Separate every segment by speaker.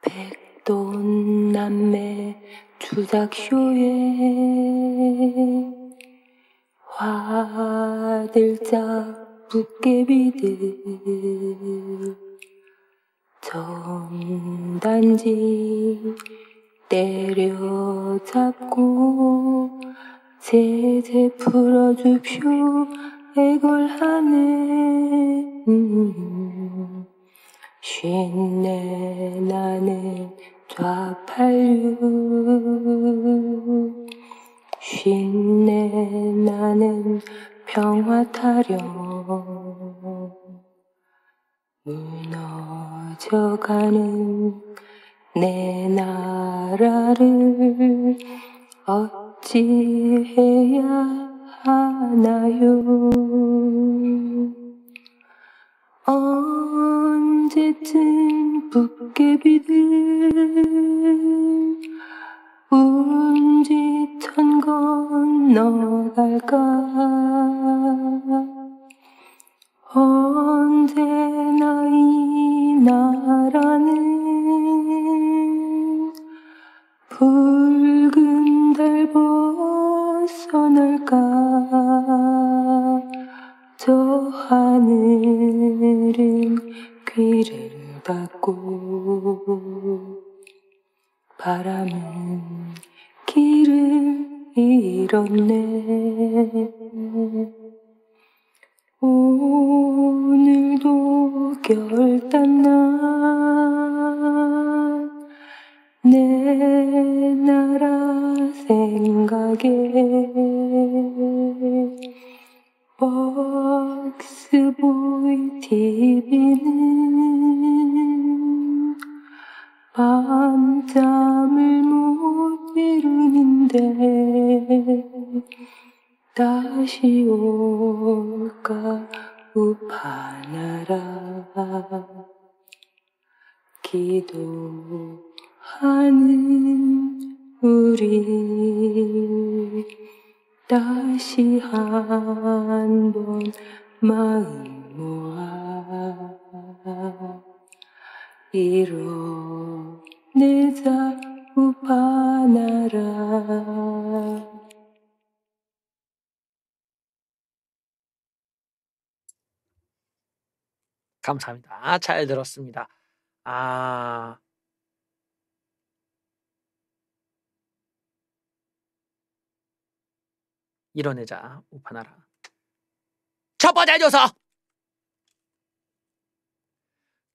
Speaker 1: 백돈남매 주작쇼에 화들짝 붓개비들 전단지 때려잡고 제제 풀어줍쇼 애걸하네. 쉰내 나는 좌팔류 쉰내 나는 평화타령 무너져가는 내 나라를 어찌해야 하나요. 언제쯤 붓개비들 운지천 건너갈까. 언제나 이 나라는 붉은 달 벗어날까. 저 하늘은 귀를 닫고 바람은 길을 잃었네. 오늘도 결단난 내 나라 생각에 박스보이 TV는 밤잠을 못 이루는데 다시 올까 우파나라. 기도하는 우리 다시 한번 마음 모아 이뤄내자 우파나라.
Speaker 2: 감사합니다. 잘 들었습니다. 이뤄내자 우파나라. 첫 번째 뉴스.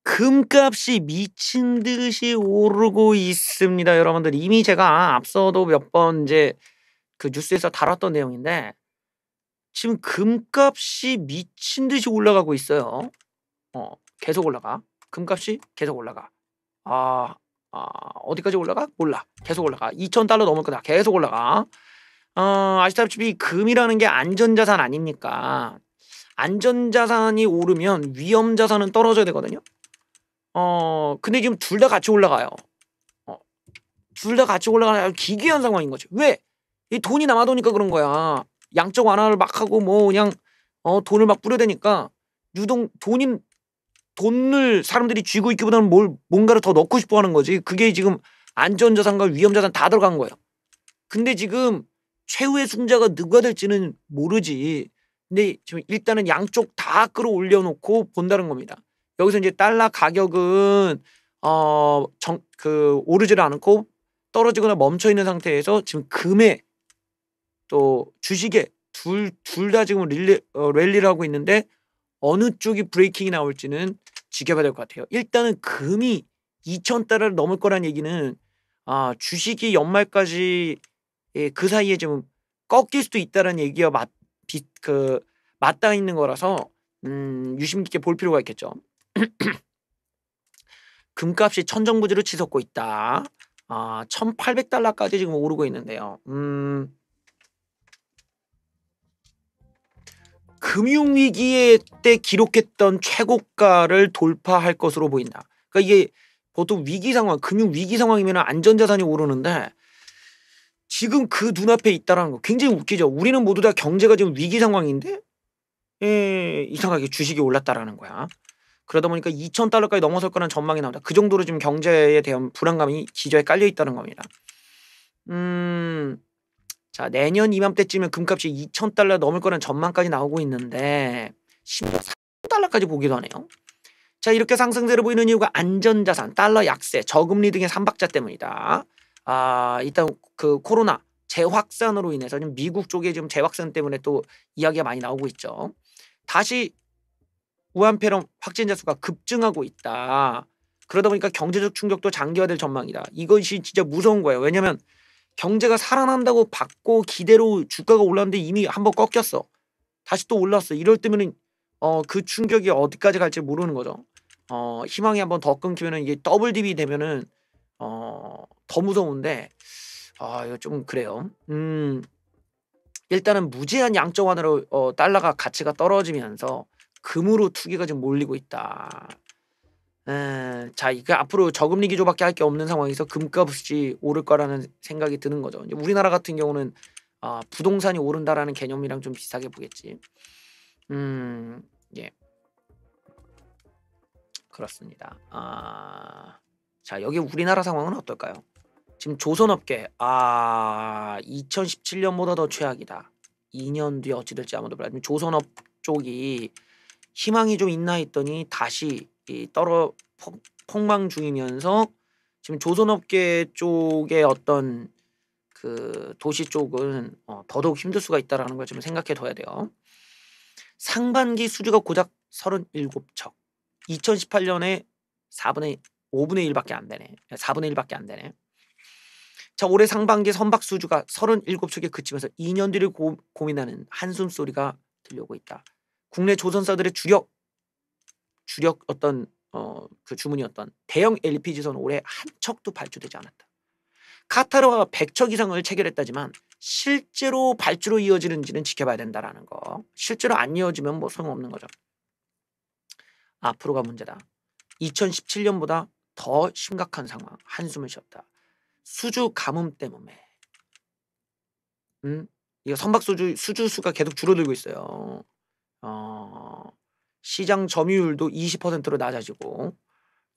Speaker 2: 금값이 미친 듯이 오르고 있습니다. 여러분들 이미 제가 앞서도 몇 번 이제 그 뉴스에서 다뤘던 내용인데 지금 금값이 미친 듯이 올라가고 있어요. 계속 올라가. 금값이 계속 올라가. 어디까지 올라가? 몰라. 계속 올라가. 2,000달러 넘을 거다. 계속 올라가. 아시다시피 금이라는 게 안전자산 아닙니까? 안전자산이 오르면 위험자산은 떨어져야 되거든요. 근데 지금 둘 다 같이 올라가요. 둘 다 같이 올라가는 기괴한 상황인 거죠. 왜? 이 돈이 남아도니까 그런 거야. 양적 완화를 막 하고 뭐 그냥 돈을 막 뿌려대니까 유동 돈을 사람들이 쥐고 있기보다는 뭔가를 더 넣고 싶어 하는 거지. 그게 지금 안전자산과 위험자산 다 들어간 거예요. 근데 지금 최후의 승자가 누가 될지는 모르지. 근데 지금 일단은 양쪽 다 끌어올려 놓고 본다는 겁니다. 여기서 이제 달러 가격은 오르지를 않고 떨어지거나 멈춰 있는 상태에서 지금 금에 또 주식에 둘 다 지금 랠리를 하고 있는데 어느 쪽이 브레이킹이 나올지는 지켜봐야 될 것 같아요. 일단은 금이 2,000달러를 넘을 거란 얘기는 주식이 연말까지 그 사이에 좀 꺾일 수도 있다는 얘기가 맞닿아 있는 거라서 유심 깊게 볼 필요가 있겠죠. 금값이 천정부지로 치솟고 있다. 1,800달러까지 지금 오르고 있는데요. 금융위기 때 기록했던 최고가를 돌파할 것으로 보인다. 그러니까 이게 보통 위기 상황, 금융위기 상황이면 안전자산이 오르는데 지금 그 눈앞에 있다는 거 굉장히 웃기죠. 우리는 모두 다 경제가 지금 위기 상황인데 이상하게 주식이 올랐다라는 거야. 그러다 보니까 2,000달러까지 넘어설 거라는 전망이 나온다. 그 정도로 지금 경제에 대한 불안감이 기저에 깔려 있다는 겁니다. 자, 내년 이맘때쯤에 금값이 2,000달러 넘을 거라는 전망까지 나오고 있는데 심지어 3,000달러까지 보기도 하네요. 자, 이렇게 상승세를 보이는 이유가 안전자산, 달러 약세, 저금리 등의 삼박자 때문이다. 일단 그 코로나 재확산으로 인해서 지금 미국 쪽에 지금 재확산 때문에 또 이야기가 많이 나오고 있죠. 다시 우한폐렴 확진자 수가 급증하고 있다. 그러다 보니까 경제적 충격도 장기화될 전망이다. 이것이 진짜 무서운 거예요. 왜냐면 경제가 살아난다고 받고 기대로 주가가 올랐는데 이미 한번 꺾였어. 다시 또 올랐어. 이럴 때면은 그 충격이 어디까지 갈지 모르는 거죠. 희망이 한번 더 끊기면은 이게 더블 딥이 되면은 더 무서운데 이거 좀 그래요. 일단은 무제한 양적 완화로 달러가 가치가 떨어지면서 금으로 투기가 좀 몰리고 있다. 자, 이게 앞으로 저금리 기조밖에 할 게 없는 상황에서 금값이 오를 거라는 생각이 드는 거죠. 이제 우리나라 같은 경우는 부동산이 오른다라는 개념이랑 좀 비슷하게 보겠지. 예, 그렇습니다. 자, 여기 우리나라 상황은 어떨까요? 지금 조선업계 2017년보다 더 최악이다. 2년 뒤에 어찌 될지 아무도 몰라. 조선업 쪽이 희망이 좀 있나 했더니 다시 폭망 중이면서 지금 조선업계 쪽의 어떤 그 도시 쪽은 더더욱 힘들 수가 있다라는 걸 좀 생각해 둬야 돼요. 상반기 수주가 고작 37척. 2018년에 5분의 1밖에 안 되네. 4분의 1밖에 안 되네. 자, 올해 상반기 선박 수주가 37척에 그치면서 2년 뒤를 고민하는 한숨 소리가 들려오고 있다. 국내 조선사들의 주력 어떤 그 주문이었던 대형 LPG선 올해 한 척도 발주되지 않았다. 카타르와 100척 이상을 체결했다지만 실제로 발주로 이어지는지는 지켜봐야 된다라는 거. 실제로 안 이어지면 뭐 소용없는 거죠. 앞으로가 문제다. 2017년보다 더 심각한 상황. 한숨을 쉬었다. 수주 가뭄 때문에. 이거 선박 수주 수가 계속 줄어들고 있어요. 시장 점유율도 20%로 낮아지고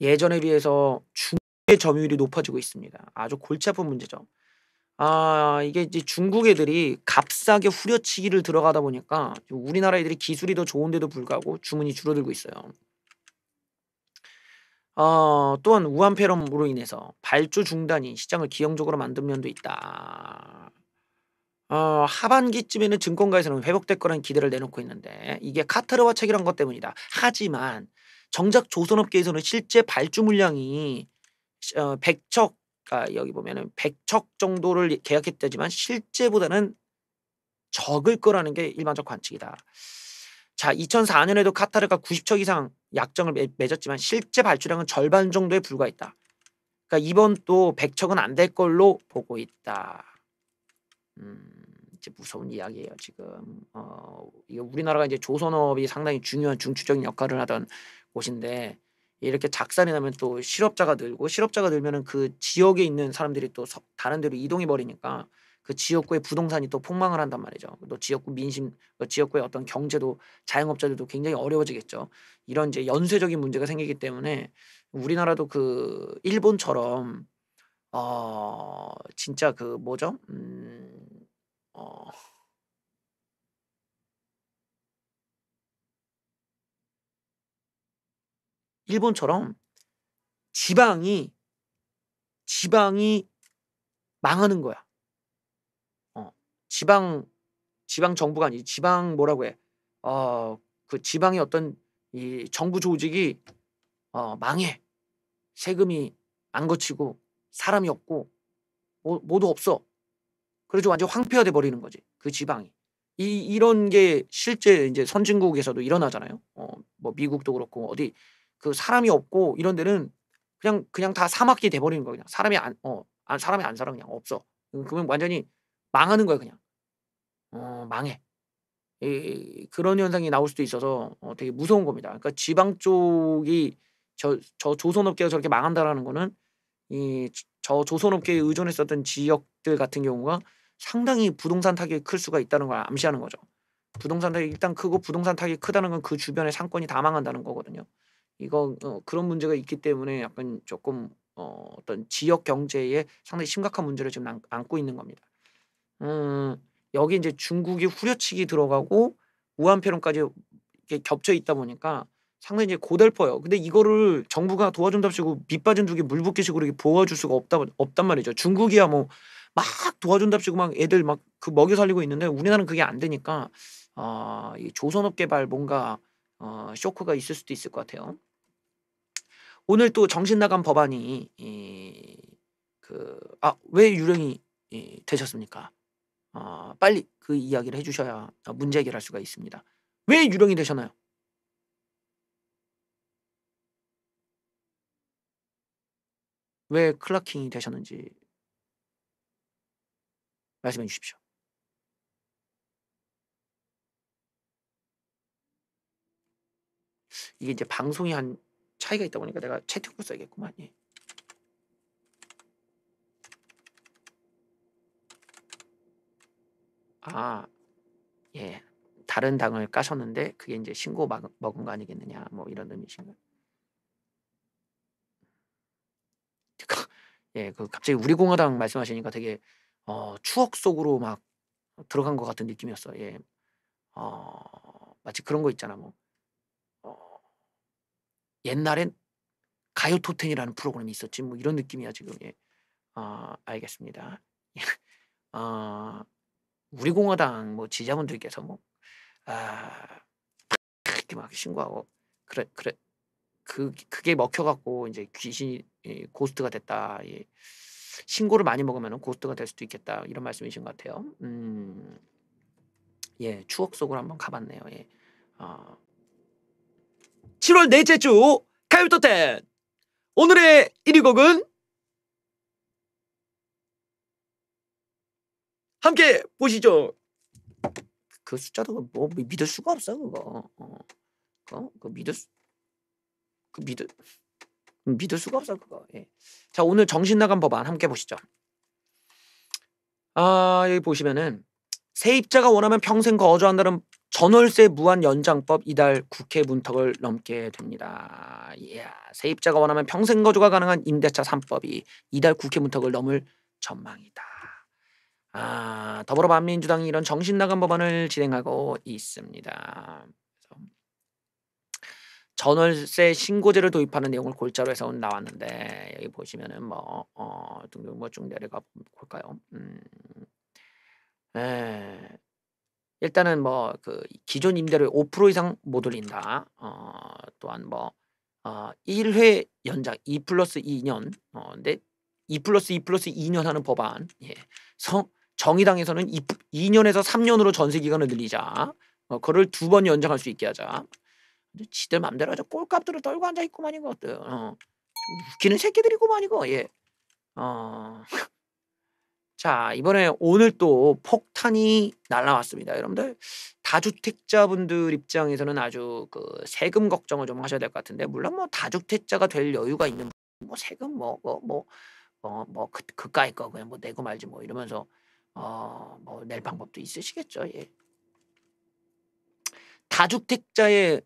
Speaker 2: 예전에 비해서 중국의 점유율이 높아지고 있습니다. 아주 골치 아픈 문제죠. 이게 이제 중국 애들이 값싸게 후려치기를 들어가다 보니까 우리나라 애들이 기술이 더 좋은데도 불구하고 주문이 줄어들고 있어요. 또한 우한폐렴으로 인해서 발주 중단이 시장을 기형적으로 만든 면도 있다. 하반기쯤에는 증권가에서는 회복될 거라는 기대를 내놓고 있는데 이게 카타르와 체결한 것 때문이다. 하지만 정작 조선업계에서는 실제 발주 물량이 100척, 여기 보면은 100척 정도를 계약했다지만 실제보다는 적을 거라는 게 일반적 관측이다. 자, 2004년에도 카타르가 90척 이상 약정을 맺었지만 실제 발주량은 절반 정도에 불과했다. 그러니까 이번 또 100척은 안 될 걸로 보고 있다. 이제 무서운 이야기예요 지금. 이게 우리나라가 이제 조선업이 상당히 중요한 중추적인 역할을 하던 곳인데 이렇게 작살이 나면 또 실업자가 늘고 실업자가 늘면은 그 지역에 있는 사람들이 또 다른 데로 이동해 버리니까 그 지역구의 부동산이 또 폭망을 한단 말이죠. 또 지역구 민심, 지역구의 어떤 경제도 자영업자들도 굉장히 어려워지겠죠. 이런 이제 연쇄적인 문제가 생기기 때문에 우리나라도 그 일본처럼 진짜 그 뭐죠? 일본처럼 지방이 망하는 거야. 지방 정부가 아니지. 지방 뭐라고 해? 그 지방의 어떤 이 정부 조직이 망해. 세금이 안 거치고 사람이 없고 모두 없어. 그래서 완전 황폐화돼 버리는 거지. 그 지방이. 이런 게 실제 이제 선진국에서도 일어나잖아요. 뭐 미국도 그렇고 어디 그 사람이 없고 이런 데는 그냥 다 사막이 돼 버리는 거야. 그냥 사람이 안 살아. 그냥 없어. 그러면 완전히 망하는 거야 그냥. 망해. 그런 현상이 나올 수도 있어서 되게 무서운 겁니다. 그러니까 지방 쪽이 저 조선업계가 저렇게 망한다라는 거는 저 조선업계에 의존했었던 지역들 같은 경우가 상당히 부동산 타격이 클 수가 있다는 걸 암시하는 거죠. 부동산 타격이 일단 크고 부동산 타격이 크다는 건 그 주변의 상권이 다 망한다는 거거든요. 이거 그런 문제가 있기 때문에 약간 조금 어떤 지역 경제에 상당히 심각한 문제를 지금 안고 있는 겁니다. 여기 이제 중국이 후려치기 들어가고 우한폐론까지 이렇게 겹쳐 있다 보니까 상당히 이제 고달퍼요. 근데 이거를 정부가 도와준답시고 밑 빠진 두개 물 붓기식으로 이렇게 도와줄 수가 없단 말이죠. 중국이야 뭐 막 도와준답시고 막 애들 막 그 먹여 살리고 있는데 우리나라는 그게 안 되니까 이 조선업 개발 뭔가 쇼크가 있을 수도 있을 것 같아요. 오늘 또 정신 나간 법안이 왜 유령이 되셨습니까? 빨리 그 이야기를 해주셔야 문제 해결할 수가 있습니다. 왜 유령이 되셨나요? 왜 클라킹이 되셨는지 말씀해 주십시오. 이게 이제 방송이 한 차이가 있다 보니까 내가 채팅을 써야겠구만. 예. 예. 다른 당을 까셨는데 그게 이제 신고 먹은 거 아니겠느냐 뭐 이런 의미신가요? 예, 그 갑자기 우리공화당 말씀하시니까 되게 추억 속으로 막 들어간 것 같은 느낌이었어. 예. 마치 그런 거 있잖아. 뭐 옛날엔 가요 톱텐이라는 프로그램이 있었지. 뭐 이런 느낌이야 지금. 예. 알겠습니다. 우리공화당 뭐 지자분들께서 뭐 이렇게 막 신고하고 그래 그게 먹혀갖고 이제 귀신이 고스트가 됐다. 예. 신고를 많이 먹으면 고스트가 될 수도 있겠다. 이런 말씀이신 것 같아요. 예, 추억 속으로 한번 가봤네요. 예. 7월 넷째 주 가요톱텐 오늘의 1위 곡은 함께 보시죠. 그 숫자도 뭐 믿을 수가 없어 그거. 믿을 수가 없어 그거. 예. 자, 오늘 정신 나간 법안 함께 보시죠. 여기 보시면은 세입자가 원하면 평생 거주한다는 전월세 무한 연장법 이달 국회 문턱을 넘게 됩니다. 이야, 세입자가 원하면 평생 거주가 가능한 임대차 3법이 이달 국회 문턱을 넘을 전망이다. 더불어민주당이 이런 정신 나간 법안을 진행하고 있습니다. 전월세 신고제를 도입하는 내용을 골자로 해서 나왔는데 여기 보시면은 등등 쭉 내려가 볼까요? 일단은 그 기존 임대료의 5% 이상 못 올린다. 또한 1회 연장 2+2년. 근데 2+2+2년 하는 법안. 예. 정의당에서는 2년에서 3년으로 전세 기간을 늘리자. 그걸 2번 연장할 수 있게 하자. 지들 맘대로 하자. 꼴값들을 떨고 앉아 있고만 이것들. 웃기는 새끼들이고만 이거. 예. 자, 이번에 오늘 또 폭탄이 날라왔습니다. 여러분들 다주택자분들 입장에서는 아주 그 세금 걱정을 좀 하셔야 될 것 같은데, 물론 뭐 다주택자가 될 여유가 있는 뭐 세금 그까이 거 그냥 뭐 내고 말지 뭐 이러면서 뭐 낼 방법도 있으시겠죠. 예. 다주택자의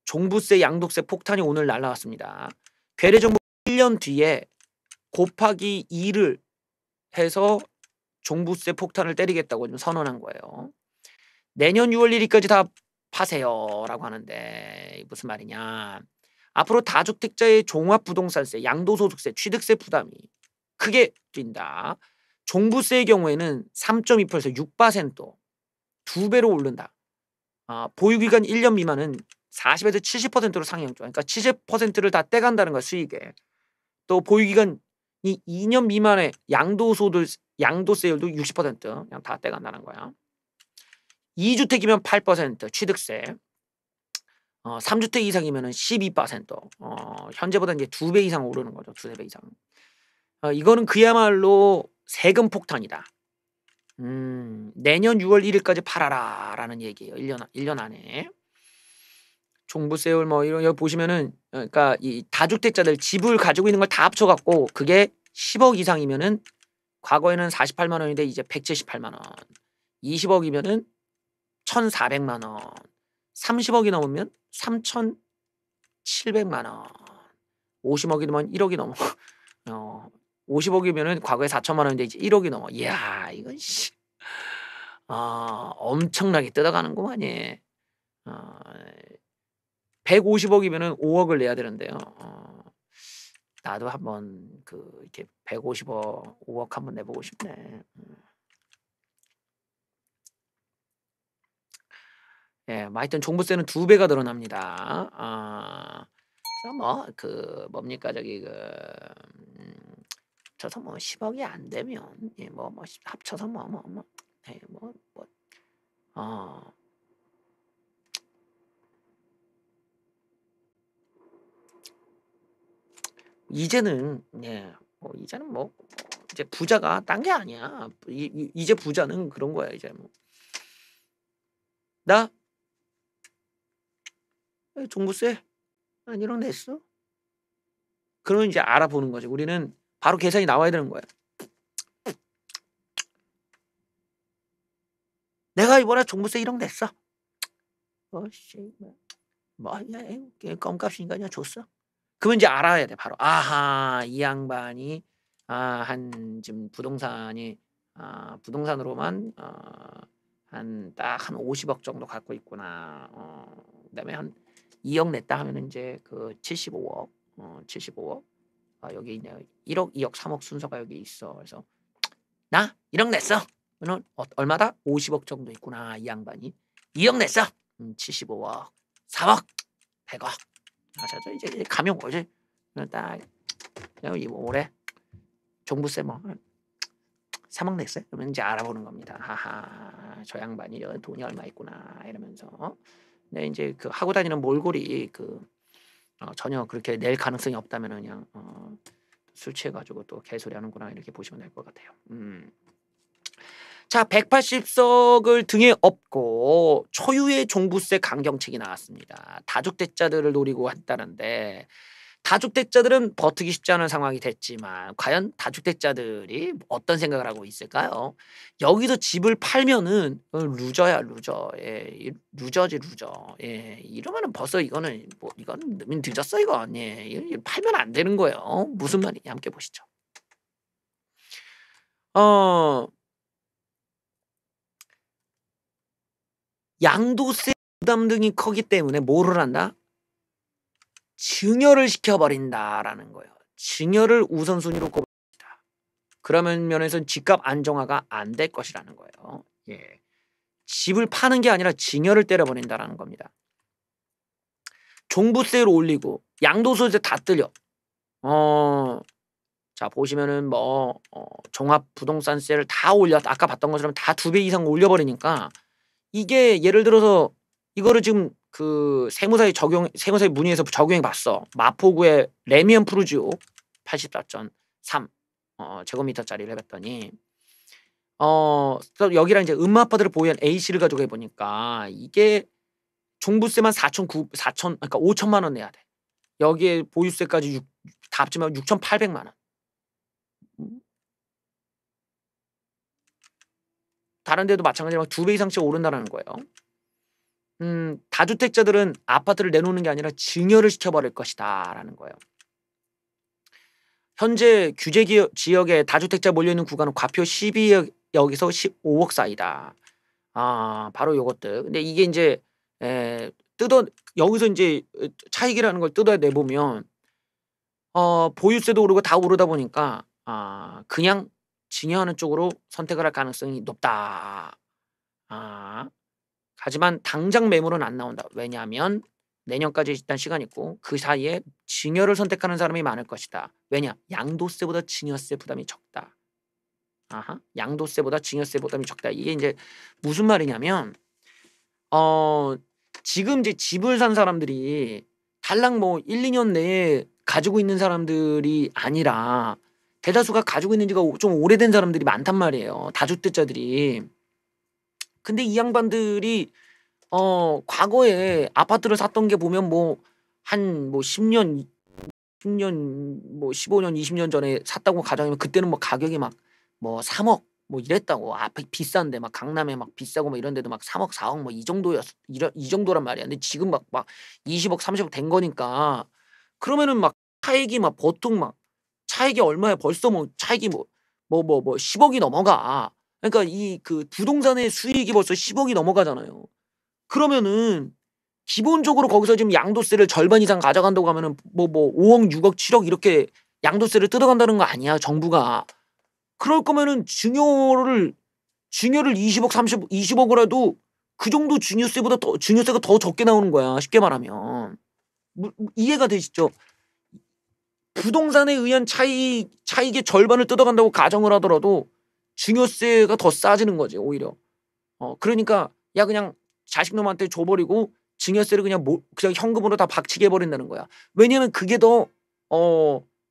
Speaker 2: 종부세 양도세 폭탄이 오늘 날라왔습니다. 괴뢰정부 1년 뒤에 곱하기 2를 해서 종부세 폭탄을 때리겠다고 좀 선언한 거예요. 내년 6월 1일까지 다 파세요라고 하는데 무슨 말이냐. 앞으로 다주택자의 종합부동산세, 양도소득세, 취득세 부담이 크게 뛴다. 종부세의 경우에는 3.2%에서 6% 2배로 오른다. 보유기간 1년 미만은 40에서 70%로 상향. 그러니까 70%를 다 떼간다는 거야, 수익에. 또 보유기간이 2년 미만의 양도세율도 60% 그냥 다 떼간다는 거야. 2주택이면 8% 취득세. 3주택 이상이면 12%. 현재보다 이제 2배 이상 오르는 거죠. 2~3배 이상. 이거는 그야말로 세금 폭탄이다. 내년 6월 1일까지 팔아라라는 얘기예요. 1년 안에. 종부세율 뭐 이런 여기 보시면은 그러니까 이 다주택자들 집을 가지고 있는 걸 다 합쳐갖고 그게 10억 이상이면은 과거에는 48만 원인데 이제 178만 원. 20억이면은 1,400만 원. 30억이 넘으면 700만 원. 50억이면 1억이 넘어. 50억이면은 과거에 4천만 원인데 이제 1억이 넘어. 이야, 이건 씨. 엄청나게 뜯어가는구만, 예. 150억이면은 5억을 내야 되는데요. 나도 한번 이렇게 150억, 5억 한번 내보고 싶네. 예, 하여튼 종부세는 2배가 늘어납니다. 그래서 뭡니까 저기 합쳐서 10억이 안 되면 예, 합쳐서 예, 이제는 예, 이제는 이제 부자가 딴 게 아니야. 이제 부자는 그런 거야. 이제 나 종부세 한 1억 냈어. 그러면 이제 알아보는 거지. 우리는 바로 계산이 나와야 되는 거야. 내가 이번에 종부세 1억 냈어. 껌값이니까 그냥 줬어. 그러면 이제 알아야 돼. 바로 아하, 이 양반이 지금 부동산으로만 한 딱 한 50억 정도 갖고 있구나. 그다음에 한 2억 냈다 하면은 이제 75억, 75억. 여기 있네요. 1억, 2억, 3억 순서가 여기 있어. 그래서 나 1억 냈어. 그러면 얼마다? 50억 정도 있구나. 이 양반이 2억 냈어. 75억, 3억, 100억. 저 이제 가면 뭐지? 딱 올해 종부세 3억 냈어요. 그러면 이제 알아보는 겁니다. 하하, 저 양반이 돈이 얼마 있구나 이러면서. 근데 이제 하고 다니는 몰골이 전혀 그렇게 낼 가능성이 없다면 그냥 술 취해가지고 또 개소리 하는구나 이렇게 보시면 될 것 같아요. 자, 180석을 등에 업고 초유의 종부세 강경책이 나왔습니다. 다주택자들을 노리고 했다는데 다주택자들은 버티기 쉽지 않은 상황이 됐지만 과연 다주택자들이 어떤 생각을 하고 있을까요? 여기서 집을 팔면은 루저야, 루저. 예, 루저지, 루저. 예, 이러면은 벌써 이거는 이건 늦었어 이건. 예, 팔면 안 되는 거예요. 무슨 말이냐 함께 보시죠. 양도세 부담 등이 크기 때문에 뭐를 한다? 증여를 시켜버린다라는 거예요. 증여를 우선순위로 꼽습니다. 그러면 면에서는 집값 안정화가 안 될 것이라는 거예요. 예. 집을 파는 게 아니라 증여를 때려버린다라는 겁니다. 종부세를 올리고 양도소득세 다 뜰려. 자 보시면은 종합부동산세를 다 올렸다. 아까 봤던 것처럼 다 2배 이상 올려버리니까 이게 예를 들어서 이거를 지금 세무사의 문의에서 적용해 봤어. 마포구의 레미안 푸르지오 84.3 제곱미터짜리를 해봤더니 여기랑 이제 음마아파트를 보유한 A씨를 가지고 해보니까 이게 종부세만 5천만 원 내야 돼. 여기에 보유세까지 다 합치면 6,800만 원. 다른 데도 마찬가지로 2배 이상씩 오른다는 거예요. 다주택자들은 아파트를 내놓는 게 아니라 증여를 시켜버릴 것이다 라는 거예요. 현재 규제 지역에 다주택자 몰려있는 구간은 과표 12억에서 15억 사이다. 바로 요것들. 근데 이게 이제 여기서 이제 차익이라는 걸 뜯어내보면 보유세도 오르고 다 오르다 보니까 그냥 증여하는 쪽으로 선택을 할 가능성이 높다. 하지만 당장 매물은 안 나온다. 왜냐하면 내년까지 일단 시간이 있고 그 사이에 증여를 선택하는 사람이 많을 것이다. 왜냐? 양도세보다 증여세 부담이 적다. 양도세보다 증여세 부담이 적다. 이게 이제 무슨 말이냐면 지금 이제 집을 산 사람들이 달랑 1, 2년 내에 가지고 있는 사람들이 아니라 대다수가 가지고 있는 지가 좀 오래된 사람들이 많단 말이에요. 다주택자들이. 근데 이 양반들이 과거에 아파트를 샀던 게 보면 10년 15년 20년 전에 샀다고 가정하면 그때는 가격이 3억 뭐 이랬다고. 비싼데 막 강남에 막 비싸고 뭐 이런 데도 막 3억 4억 뭐 이 정도란 말이야. 근데 지금 막 20억 30억 된 거니까 그러면은 막 차익이 막 보통 막 차익이 얼마야? 벌써 뭐 차익이 뭐 10억이 넘어가. 그러니까 이 그 부동산의 수익이 벌써 10억이 넘어가잖아요. 그러면은 기본적으로 거기서 지금 양도세를 절반 이상 가져간다고 하면은 5억 6억 7억 이렇게 양도세를 뜯어간다는 거 아니야, 정부가. 그럴 거면은 증여를 20억 30억 20억을 해도 그 정도 증여세가 더 적게 나오는 거야, 쉽게 말하면. 이해가 되시죠? 부동산에 의한 차익의 절반을 뜯어간다고 가정을 하더라도 증여세가 더 싸지는 거지, 오히려. 그러니까 야 그냥 자식놈한테 줘버리고 증여세를 그냥 현금으로 다 박치게 해버린다는 거야. 왜냐면 그게 더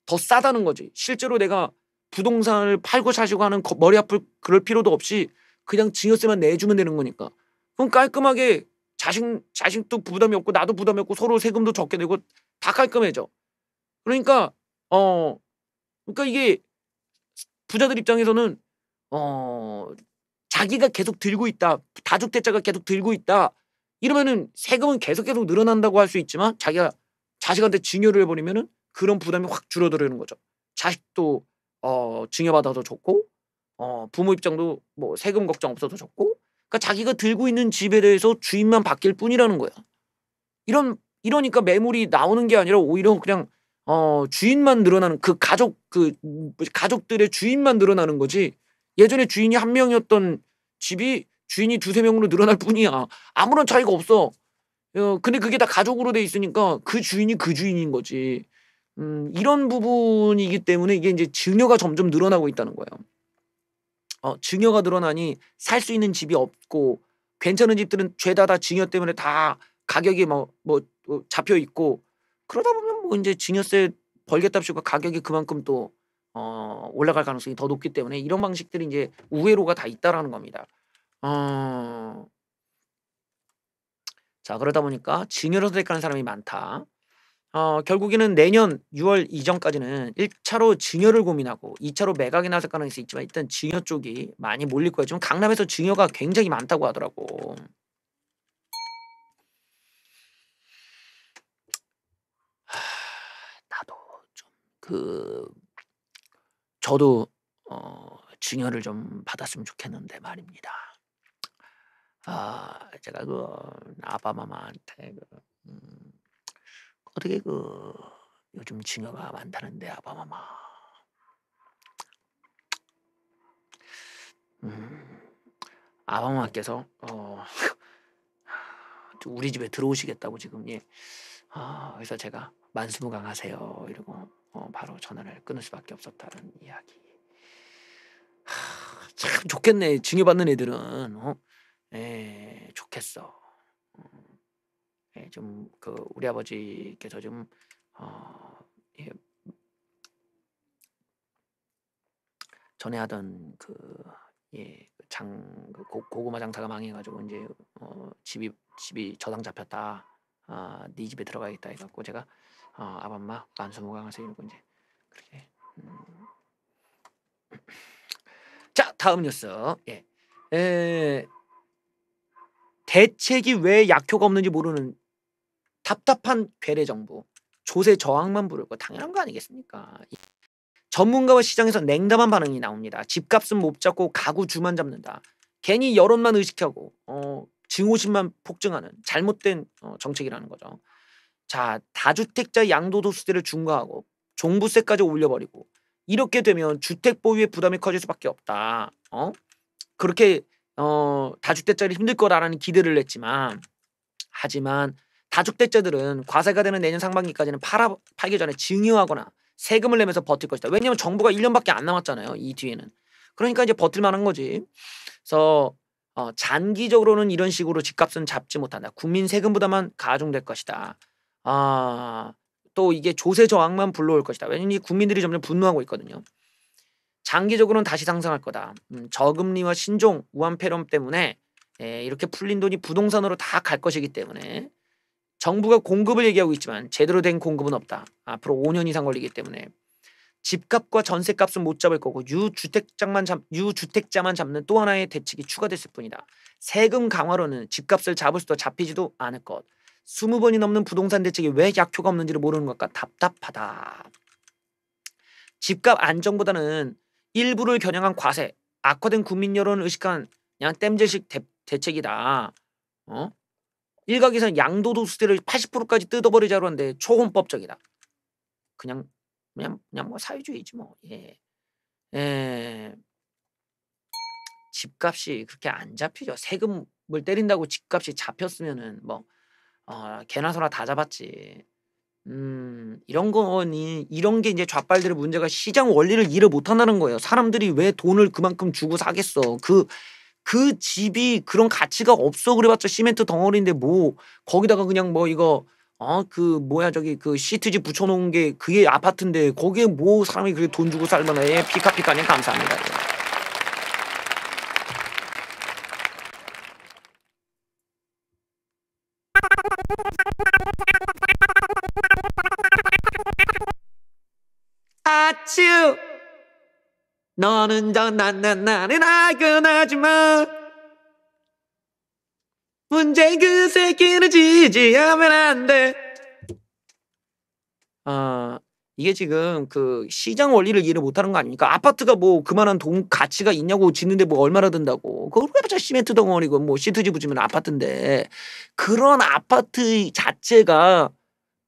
Speaker 2: 싸다는 거지. 실제로 내가 부동산을 팔고 사시고 하는 머리 아플 그럴 필요도 없이 그냥 증여세만 내주면 되는 거니까. 그럼 깔끔하게 자식도 부담이 없고 나도 부담이 없고 서로 세금도 적게 내고 다 깔끔해져. 그러니까 이게 부자들 입장에서는 자기가 계속 들고 있다, 다주택자가 계속 들고 있다 이러면은 세금은 계속 늘어난다고 할 수 있지만 자기가 자식한테 증여를 해버리면은 그런 부담이 확 줄어드는 거죠. 자식도 증여받아도 좋고 부모 입장도 뭐 세금 걱정 없어도 좋고, 그러니까 자기가 들고 있는 집에 대해서 주인만 바뀔 뿐이라는 거야. 이러니까 매물이 나오는 게 아니라 오히려 그냥 주인만 늘어나는, 가족들의 주인만 늘어나는 거지. 예전에 주인이 한 명이었던 집이 주인이 두세 명으로 늘어날 뿐이야. 아무런 차이가 없어. 근데 그게 다 가족으로 돼 있으니까 그 주인이 그 주인인 거지. 이런 부분이기 때문에 이게 이제 증여가 점점 늘어나고 있다는 거예요. 증여가 늘어나니 살 수 있는 집이 없고 괜찮은 집들은 죄다 증여 때문에 다 가격이 잡혀 있고, 그러다 보면 뭐 이제 증여세 벌겠답시고 가격이 그만큼 또 올라갈 가능성이 더 높기 때문에 이런 방식들이 이제 우회로가 다 있다라는 겁니다. 자, 그러다 보니까 증여로 선택하는 사람이 많다. 결국에는 내년 6월 이전까지는 1차로 증여를 고민하고 2차로 매각에 나설 가능성이 있지만 일단 증여 쪽이 많이 몰릴 거예요. 지금 강남에서 증여가 굉장히 많다고 하더라고. 나도 좀 저도 증여를 좀 받았으면 좋겠는데 말입니다. 제가 아바마마한테 어떻게 요즘 증여가 많다는데 아바마마 아바마마께서 우리 집에 들어오시겠다고 지금 그래서 제가 만수무강하세요 이러고 바로 전화를 끊을 수밖에 없었다는 이야기. 참 좋겠네, 증여받는 애들은. 좋겠어. 좀 우리 아버지께서 좀 전에 하던 고구마 장사가 망해가지고 이제 집이 저당 잡혔다. 네 집에 들어가야겠다 해갖고 제가 아밤마 만수무강하세요 이러고 이제 그렇게. 자, 다음 뉴스. 대책이 왜 약효가 없는지 모르는 답답한 괴뢰 정부. 조세 저항만 부를 거 당연한 거 아니겠습니까? 전문가와 시장에서 냉담한 반응이 나옵니다. 집값은 못 잡고 가구 주만 잡는다. 괜히 여론만 의식하고 증오심만 폭증하는 잘못된 정책이라는 거죠. 자, 다주택자 양도소득세를 중과하고 종부세까지 올려버리고 이렇게 되면 주택 보유의 부담이 커질 수밖에 없다. 그렇게 다주택자들이 힘들 거라는 기대를 했지만, 하지만 다주택자들은 과세가 되는 내년 상반기까지는 팔기 전에 증여하거나 세금을 내면서 버틸 것이다. 왜냐하면 정부가 1년밖에 안 남았잖아요, 이 뒤에는. 그러니까 이제 버틸 만한 거지. 그래서 장기적으로는 이런 식으로 집값은 잡지 못한다. 국민 세금 부담만 가중될 것이다. 또 이게 조세 저항만 불러올 것이다. 왜냐하면 국민들이 점점 분노하고 있거든요. 장기적으로는 다시 상승할 거다. 저금리와 신종, 우한 폐렴 때문에 이렇게 풀린 돈이 부동산으로 다 갈 것이기 때문에 정부가 공급을 얘기하고 있지만 제대로 된 공급은 없다. 앞으로 5년 이상 걸리기 때문에 집값과 전세값은 못 잡을 거고 유주택자만 잡는 또 하나의 대책이 추가됐을 뿐이다. 세금 강화로는 집값을 잡을 수도 잡히지도 않을 것. 20번이 넘는 부동산 대책이 왜 약효가 없는지를 모르는 것과 답답하다. 집값 안정보다는 일부를 겨냥한 과세, 악화된 국민 여론을 의식한 그냥 땜질식 대책이다. 일각에서는 양도소득세를 80%까지 뜯어버리자고 하는데 초헌법적이다. 그냥 뭐 사회주의지 뭐. 예. 집값이 그렇게 안 잡히죠. 세금을 때린다고 집값이 잡혔으면은 뭐 개나 소나 다 잡았지. 이런 게 이제 좌빨들의 문제가 시장 원리를 이해 못한다는 거예요. 사람들이 왜 돈을 그만큼 주고 사겠어. 그 집이 그런 가치가 없어. 그래봤자 시멘트 덩어리인데 뭐 거기다가 그냥 뭐 이거 그 시트지 붙여놓은 게 그게 아파트인데 거기에 뭐 사람이 그렇게 돈 주고 살거나. 예, 피카피카님 감사합니다. 예. 아츄 너는 나는 아견하지마 문제 그 새끼는 지지하면 안돼. 이게 지금 그 시장 원리를 이해를 못하는 거 아닙니까? 아파트가 뭐 그만한 돈 가치가 있냐고 짓는데 뭐 얼마나 든다고. 그걸 해봤자 시멘트 덩어리고 뭐 시트지 붙이면 아파트인데 그런 아파트 자체가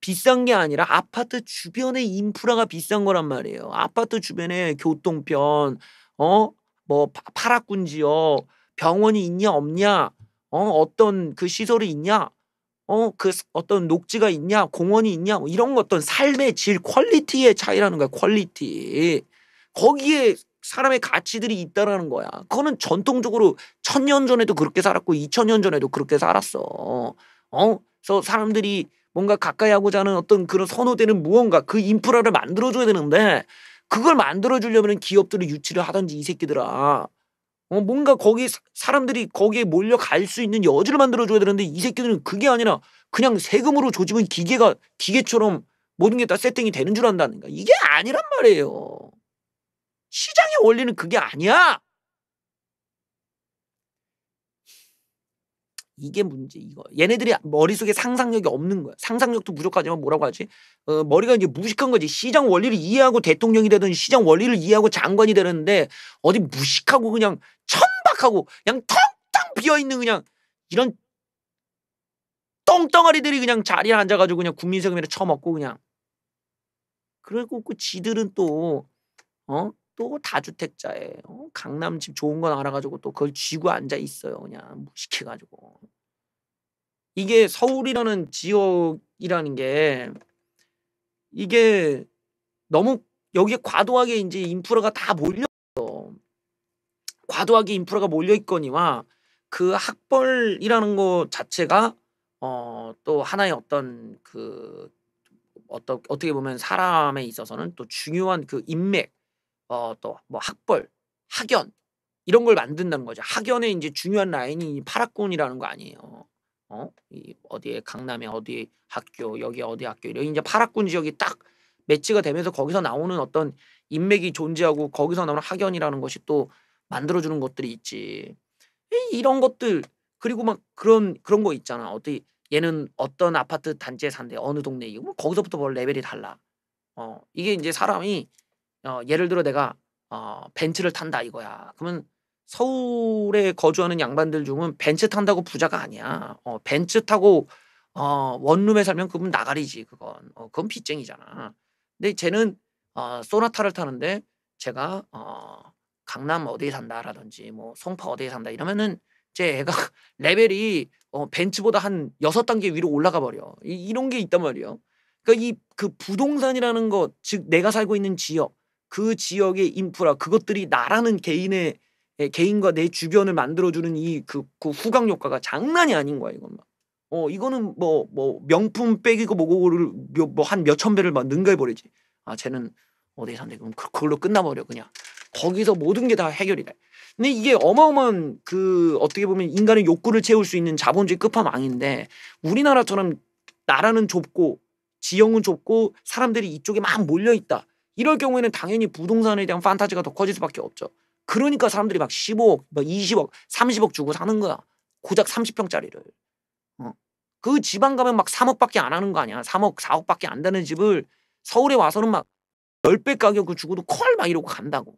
Speaker 2: 비싼 게 아니라 아파트 주변의 인프라가 비싼 거란 말이에요. 아파트 주변에 교통편, 뭐 파락군 지역, 병원이 있냐 없냐, 어떤 그 시설이 있냐, 그 어떤 녹지가 있냐, 공원이 있냐, 뭐 이런 거 어떤 삶의 질, 퀄리티의 차이라는 거야. 퀄리티. 거기에 사람의 가치들이 있다라는 거야. 그거는 전통적으로 1000년 전에도 그렇게 살았고 2000년 전에도 그렇게 살았어. 그래서 사람들이 뭔가 가까이 하고자 하는 어떤 그런 선호되는 무언가 그 인프라를 만들어줘야 되는데 그걸 만들어주려면 기업들을 유치를 하든지 이 새끼들아. 뭔가 거기 사람들이 거기에 몰려갈 수 있는 여지를 만들어줘야 되는데 이 새끼들은 그게 아니라 그냥 세금으로 조직은 기계처럼 모든 게 다 세팅이 되는 줄 안다는 거야. 이게 아니란 말이에요. 시장의 원리는 그게 아니야. 이게 문제 이거. 얘네들이 머릿속에 상상력이 없는 거야. 상상력도 부족하지만 뭐라고 하지? 머리가 이제 무식한 거지. 시장 원리를 이해하고 대통령이 되든 시장 원리를 이해하고 장관이 되는데 어디 무식하고 그냥 천박하고 그냥 텅텅 비어있는 그냥 이런 똥덩어리들이 그냥 자리에 앉아가지고 그냥 국민 세금이나 처먹고 그냥. 그리고 그 지들은 또 다주택자에 강남 집 좋은 건 알아가지고 또 그걸 쥐고 앉아 있어요. 그냥 무식해가지고. 이게 서울이라는 지역이라는 게 이게 너무 여기에 과도하게 이제 인프라가 다 몰려 있어. 과도하게 인프라가 몰려 있거니와 그 학벌이라는 거 자체가 또 하나의 어떤 어떻게 보면 사람에 있어서는 또 중요한 그 인맥 또 뭐 학벌, 학연 이런 걸 만든다는 거죠. 학연의 이제 중요한 라인이 파락군이라는 거 아니에요. 이 어디에 강남에 어디 학교, 여기 어디 학교 이런 이제 파락군 지역이 딱 매치가 되면서 거기서 나오는 어떤 인맥이 존재하고 거기서 나오는 학연이라는 것이 또 만들어주는 것들이 있지. 이런 것들 그리고 막 그런 거 있잖아. 어디 얘는 어떤 아파트 단지에 산대 어느 동네 이거 뭐 거기서부터 뭘 레벨이 달라. 이게 이제 사람이 예를 들어 내가 벤츠를 탄다 이거야. 그러면 서울에 거주하는 양반들 중은 벤츠 탄다고 부자가 아니야. 벤츠 타고 원룸에 살면 그분 나가리지 그건. 그건 빚쟁이잖아. 근데 쟤는 소나타를 타는데 제가 강남 어디에 산다라든지 뭐 송파 어디에 산다 이러면은 쟤 애가 레벨이 벤츠보다 한 6단계 위로 올라가 버려. 이런 게 있단 말이에요. 그러니까 그 부동산이라는 것, 즉 내가 살고 있는 지역, 그 지역의 인프라, 그것들이 나라는 개인과 내 주변을 만들어주는 그 후광 효과가 장난이 아닌 거야 이건. 이거는 뭐 명품 백이고 뭐고를 뭐 한 몇천 배를 막 능가해 버리지. 쟤는 어디에 산대 그럼 그걸로 끝나버려 그냥. 거기서 모든 게 다 해결이 돼. 근데 이게 어마어마한 그 어떻게 보면 인간의 욕구를 채울 수 있는 자본주의 끝판왕인데 우리나라처럼 나라는 좁고 지형은 좁고 사람들이 이쪽에 막 몰려 있다. 이럴 경우에는 당연히 부동산에 대한 판타지가 더 커질 수밖에 없죠. 그러니까 사람들이 막 15억, 막 20억, 30억 주고 사는 거야. 고작 30평짜리를. 그 지방 가면 막 3억밖에 안 하는 거 아니야. 3억, 4억밖에 안 되는 집을 서울에 와서는 막 10배 가격을 주고도 콜 막 이러고 간다고.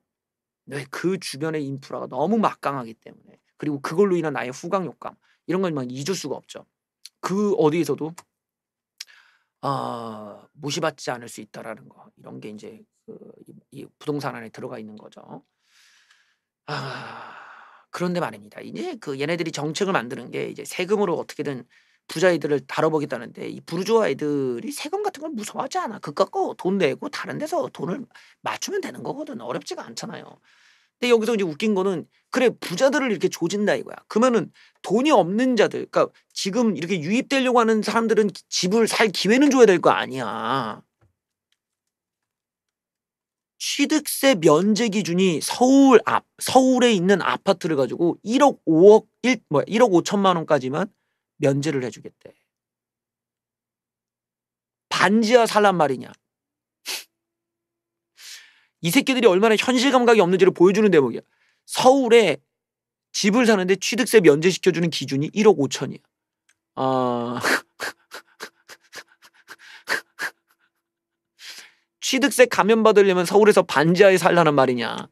Speaker 2: 왜? 그 주변의 인프라가 너무 막강하기 때문에. 그리고 그걸로 인한 나의 후광 효과. 이런 걸 막 잊을 수가 없죠. 그 어디에서도 무시받지 않을 수 있다라는 거. 이런 게 이제 이 부동산 안에 들어가 있는 거죠. 그런데 말입니다. 이제 그 얘네들이 정책을 만드는 게 이제 세금으로 어떻게든 부자애들을 다뤄보겠다는데 이 부르주아 애들이 세금 같은 걸 무서워하지 않아. 그거 갖고 돈 내고 다른 데서 돈을 맞추면 되는 거거든. 어렵지가 않잖아요. 근데 여기서 이제 웃긴 거는 그래 부자들을 이렇게 조진다 이거야. 그러면은 돈이 없는 자들, 그러니까 지금 이렇게 유입되려고 하는 사람들은 집을 살 기회는 줘야 될 거 아니야. 취득세 면제 기준이 서울에 있는 아파트를 가지고 1억 5천만 원까지만 면제를 해주겠대. 반지하 살란 말이냐. 이 새끼들이 얼마나 현실 감각이 없는지를 보여주는 대목이야. 서울에 집을 사는데 취득세 면제시켜주는 기준이 1억 5천이야. 취득세 감면받으려면 서울에서 반지하에 살라는 말이냐.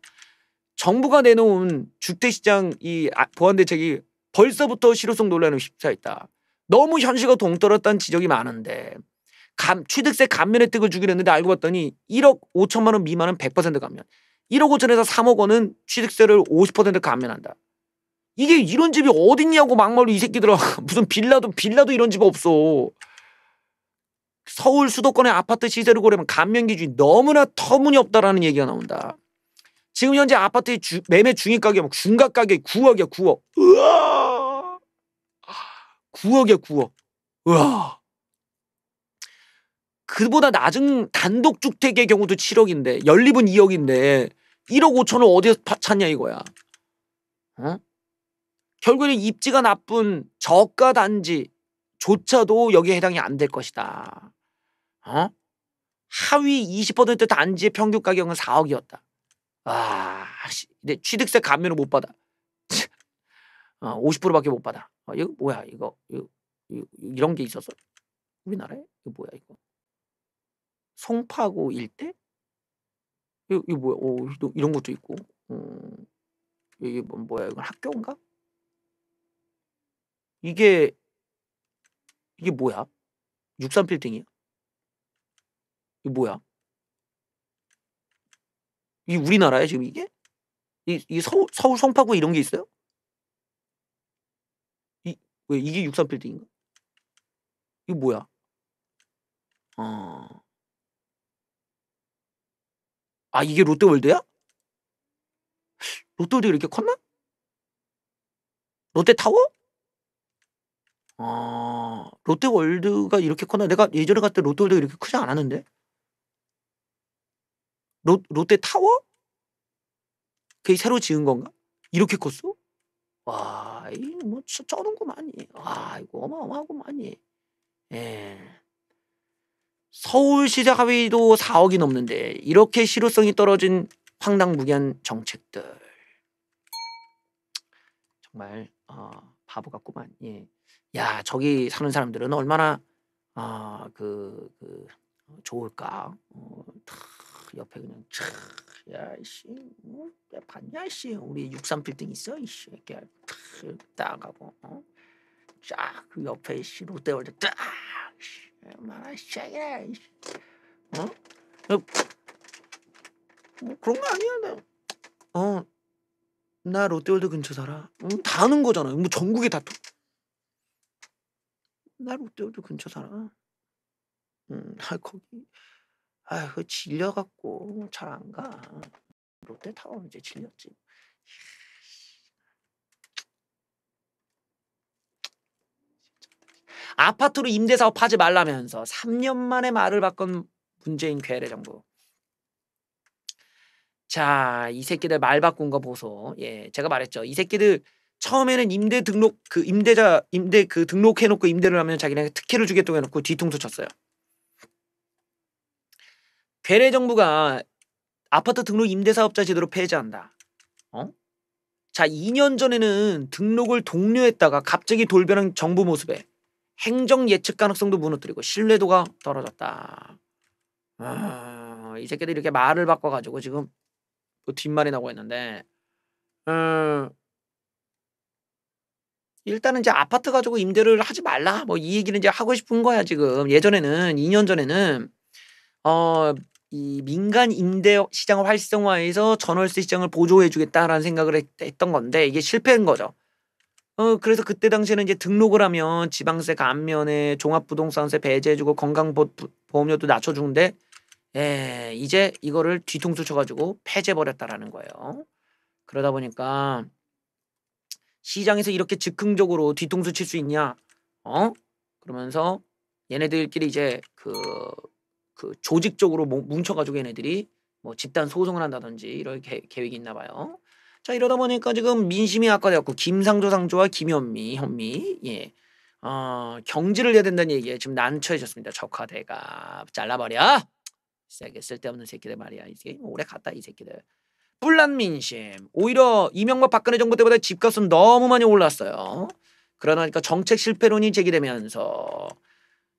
Speaker 2: 정부가 내놓은 주택시장 이 보완 대책이 벌써부터 실효성 논란을 휩싸였다. 너무 현실과 동떨어졌다는 지적이 많은데 취득세 감면 혜택을 주기로 했는데 알고 봤더니 1억 5천만 원 미만은 100% 감면, 1억 5천에서 3억 원은 취득세를 50% 감면한다. 이게 이런 집이 어딨냐고 막말로 이 새끼들아. 무슨 빌라도 이런 집 없어. 서울 수도권의 아파트 시세를 고려하면 감면 기준이 너무나 터무니없다라는 얘기가 나온다. 지금 현재 아파트의 매매 중위 가격 중각 가격이 9억이야. 9억. 으아. 9억이야 9억. 으아. 그보다 낮은 단독주택의 경우도 7억인데 연립은 2억인데 1억 5천을 어디서 찾냐 이거야. 결국에는 입지가 나쁜 저가 단지조차도 여기에 해당이 안 될 것이다. 하위 20% 단지의 평균 가격은 4억이었다. 근데 취득세 감면을 못 받아. 50%밖에 못 받아. 이거 뭐야 이거 이런 게 있었어? 우리나라에? 이거 뭐야 이거? 송파구 일대? 이거 뭐야? 이런 것도 있고. 이게 뭐야? 이건 학교인가? 이게 뭐야? 63빌딩이야? 이게 뭐야? 이게 우리나라야 지금 이게? 이 서울 송파구에 이런 게 있어요? 왜 이게 63빌딩인가? 이거 뭐야? 이게 롯데월드야? 롯데월드 이렇게 컸나? 롯데타워? 롯데월드가 이렇게 컸나? 내가 예전에 갔을 때 롯데월드가 이렇게 크지 않았는데? 롯데타워? 그게 새로 지은 건가? 이렇게 컸어? 와, 이거 뭐 쩌는구만이. 와, 이거 어마어마하구만이. 예. 서울시세 하위도 4억이 넘는데 이렇게 실효성이 떨어진 황당무계한 정책들. 정말 바보 같구만. 예. 야, 저기 사는 사람들은 얼마나 좋을까. 옆에 그냥 야 이씨 봤냐 이씨 우리 63빌딩 있어 이씨 이렇게 딱 하고 쫙 그 옆에 이씨 롯데월드 딱 얼마나 샤이야 이씨 뭐 그런 거 아니야. 나 롯데월드 근처 살아. 다 아는 거잖아. 뭐 전국에 다. 나 롯데월드 근처 살아. 거기. 그 질려갖고 잘 안 가. 롯데타워 이제 질렸지. 아파트로 임대사업 하지 말라면서 3년 만에 말을 바꾼 문재인 괴뢰 정부. 자, 이 새끼들 말 바꾼 거 보소. 예, 제가 말했죠. 이 새끼들 처음에는 임대 등록해놓고 임대를 하면 자기네가 특혜를 주겠다고 해놓고 뒤통수 쳤어요. 괴뢰 정부가 아파트 등록 임대사업자 제도로 폐지한다. 자, 2년 전에는 등록을 독려했다가 갑자기 돌변한 정부 모습에 행정 예측 가능성도 무너뜨리고 신뢰도가 떨어졌다. 이 새끼들이 이렇게 말을 바꿔가지고 지금 또 뒷말이 나오고 있는데, 일단은 이제 아파트 가지고 임대를 하지 말라. 뭐 이 얘기는 이제 하고 싶은 거야 지금. 예전에는 2년 전에는 이 민간 임대 시장을 활성화해서 전월세 시장을 보조해주겠다라는 생각을 했던 건데 이게 실패한 거죠. 그래서 그때 당시에는 이제 등록을 하면 지방세 감면에 종합부동산세 배제해주고 건강보험료도 낮춰주는데, 이제 이거를 뒤통수 쳐가지고 폐지해버렸다라는 거예요. 그러다 보니까 시장에서 이렇게 즉흥적으로 뒤통수 칠 수 있냐? 그러면서 얘네들끼리 이제 그 조직적으로 뭉쳐가지고 얘네들이 뭐 집단 소송을 한다든지 이럴 계획이 있나 봐요. 자, 이러다 보니까 지금 민심이 악화되었고 김상조 상조와 김현미 현미 경질을 해야 된다는 얘기에 지금 난처해졌습니다. 적화대가 잘라버려. 세게 쓸데없는 새끼들 말이야. 이게 오래 갔다 이 새끼들. 뿔난 민심. 오히려 이명박 박근혜 정부 때보다 집값은 너무 많이 올랐어요. 그러니까 정책 실패론이 제기되면서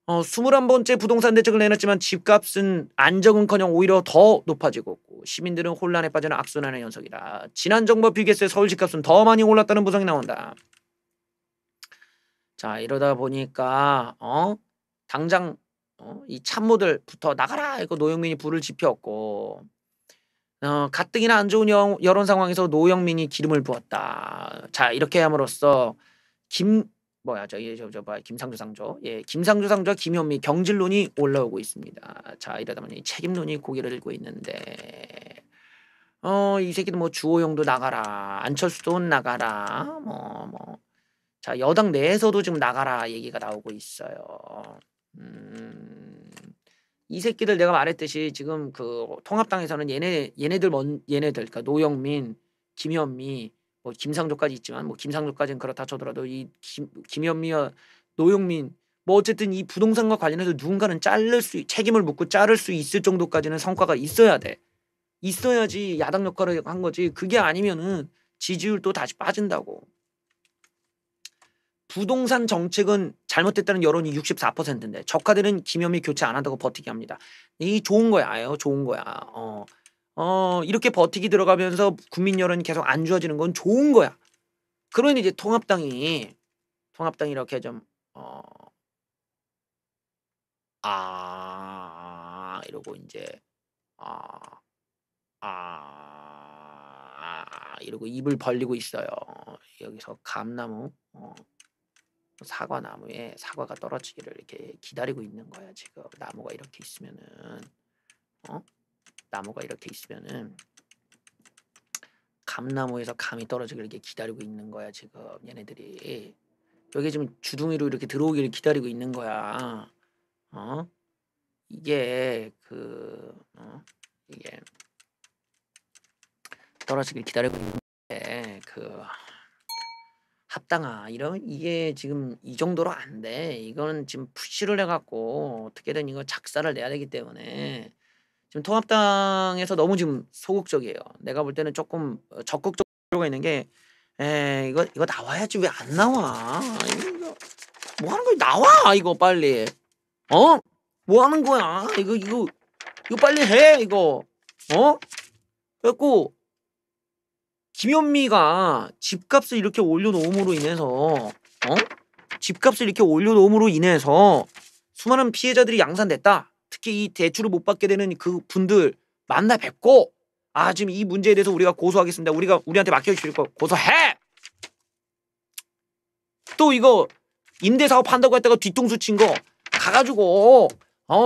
Speaker 2: 21번째 부동산 대책을 내놨지만 집값은 안정은커녕 오히려 더 높아지고 있고 시민들은 혼란에 빠지는 악순환의 연속이다. 지난 정부와 비교했을 때 서울 집값은 더 많이 올랐다는 분석이 나온다. 자, 이러다 보니까 당장 이 참모들부터 나가라 이거 노영민이 불을 지폈고, 가뜩이나 안 좋은 여론 상황에서 노영민이 기름을 부었다. 자, 이렇게 함으로써 김상조 상조, 김상조 상조와 김현미 경질론이 올라오고 있습니다. 자, 이러다 보니 책임론이 고개를 들고 있는데, 이 새끼들 뭐 주호영도 나가라, 안철수도 나가라, 자, 여당 내에서도 지금 나가라 얘기가 나오고 있어요. 이 새끼들 내가 말했듯이 지금 그 통합당에서는 얘네들 그러니까 노영민, 김현미, 뭐 김상조까지 있지만 뭐 김상조까지는 그렇다 쳐더라도 이 김현미와 노영민 뭐 어쨌든 이 부동산과 관련해서 누군가는 책임을 묻고 자를 수 있을 정도까지는 성과가 있어야 돼. 있어야지 야당 역할을 한 거지. 그게 아니면은 지지율도 다시 빠진다고. 부동산 정책은 잘못됐다는 여론이 64%인데 적화되는 김현미 교체 안 한다고 버티기 합니다. 이 좋은 거야. 좋은 거야. 이렇게 버티기 들어가면서 국민 여론이 계속 안 좋아지는 건 좋은 거야. 그러니 이제 통합당이 이렇게 좀 이러고 이제 이러고 입을 벌리고 있어요. 여기서 감나무 사과나무에 사과가 떨어지기를 이렇게 기다리고 있는 거야. 지금 나무가 이렇게 있으면은 감나무에서 감이 떨어지기를 이렇게 기다리고 있는 거야. 지금 얘네들이 여기 지금 주둥이로 이렇게 들어오기를 기다리고 있는 거야. 이게 이게 떨어지길 기다리고 있는데 합당아 이게 지금 이 정도로 안 돼. 이거는 지금 푸시를 해갖고 어떻게든 이거 작사를 내야 되기 때문에 지금 통합당에서 너무 지금 소극적이에요. 내가 볼 때는 조금 적극적으로 있는 게 이거 나와야지 왜 안 나와? 이거 뭐 하는 거야? 나와 이거 빨리. 뭐 하는 거야? 이거 빨리 해 이거. 그래갖고 김현미가 집값을 이렇게 올려놓음으로 인해서 수많은 피해자들이 양산됐다. 특히 이 대출을 못 받게 되는 그 분들 만나 뵙고 지금 이 문제에 대해서 우리가 고소하겠습니다. 우리한테 맡겨주실 거 고소해. 또 이거 임대사업 한다고 했다가 뒤통수 친 거 가가지고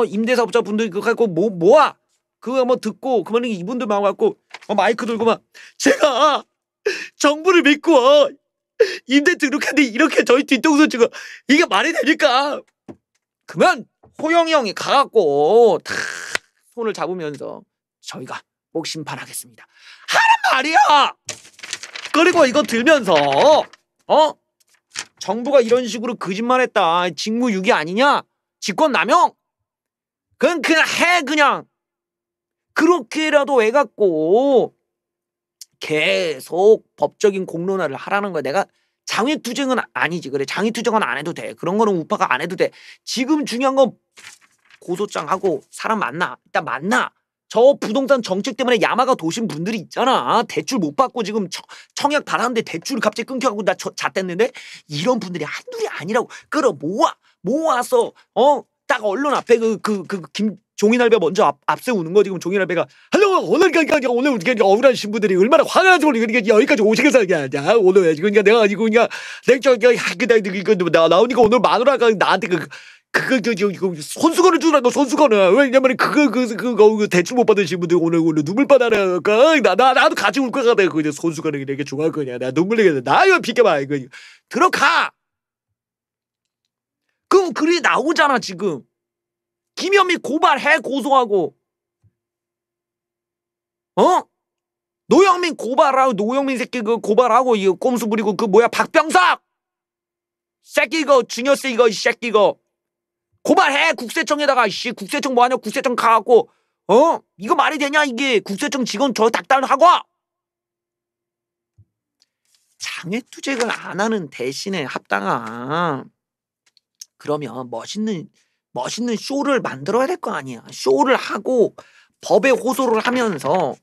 Speaker 2: 임대사업자 분들 그거 갖고 모아 그거 뭐 듣고 그러면 이분들 와갖고 마이크 들고 막 제가 정부를 믿고 임대 등록했는데 이렇게 저희 뒤통수 치고 이게 말이 됩니까? 그러면 호영이 형이 가갖고 다 손을 잡으면서 저희가 꼭 심판하겠습니다 하란 말이야. 그리고 이거 들면서 정부가 이런 식으로 거짓말했다, 직무유기 아니냐, 직권남용, 그건 그냥 해. 그냥 그렇게라도 해갖고 계속 법적인 공론화를 하라는 거야. 내가 장외투쟁은 아니지. 그래, 장외투쟁은 안 해도 돼. 그런 거는 우파가 안 해도 돼. 지금 중요한 건 고소장하고 사람 만나. 일단 만나. 저 부동산 정책 때문에 야마가 도신 분들이 있잖아. 대출 못 받고 지금 청약 받았는데 대출을 갑자기 끊겨갖고 나 잣댔는데 이런 분들이 한둘이 아니라고. 끌어 모아서 딱 언론 앞에 종이날배 먼저 앞세우는 거. 지금 종이날배가 하려고 오늘 억울한 신부들이 얼마나 화가 나서 여기까지 오시겠어. 오늘 그러니까 내가 나오니까 오늘 마누라가 나한테 손수건을 주라. 너 손수건을. 왜냐면 그거 대출 못 받으신 분들 오늘 눈물바다 나도 같이 울 것 같아. 그 손수건을 이렇게 좋아할 거냐. 나 눈물 내겠다. 나 이거 비켜봐. 이거 들어가. 그럼 글이 나오잖아. 지금 김현미 고발해. 고소하고 노영민 고발하고, 노영민 새끼 그 고발하고, 이거 꼼수 부리고, 그 뭐야 박병석 새끼 이거 중요세 이거 이 새끼 이거 고발해. 국세청에다가. 씨, 국세청 뭐하냐. 국세청 가갖고 이거 말이 되냐 이게. 국세청 직원 저 닥달하고. 장외투쟁을 안 하는 대신에 합당아, 그러면 멋있는 쇼를 만들어야 될 거 아니야. 쇼를 하고 법에 호소를 하면서,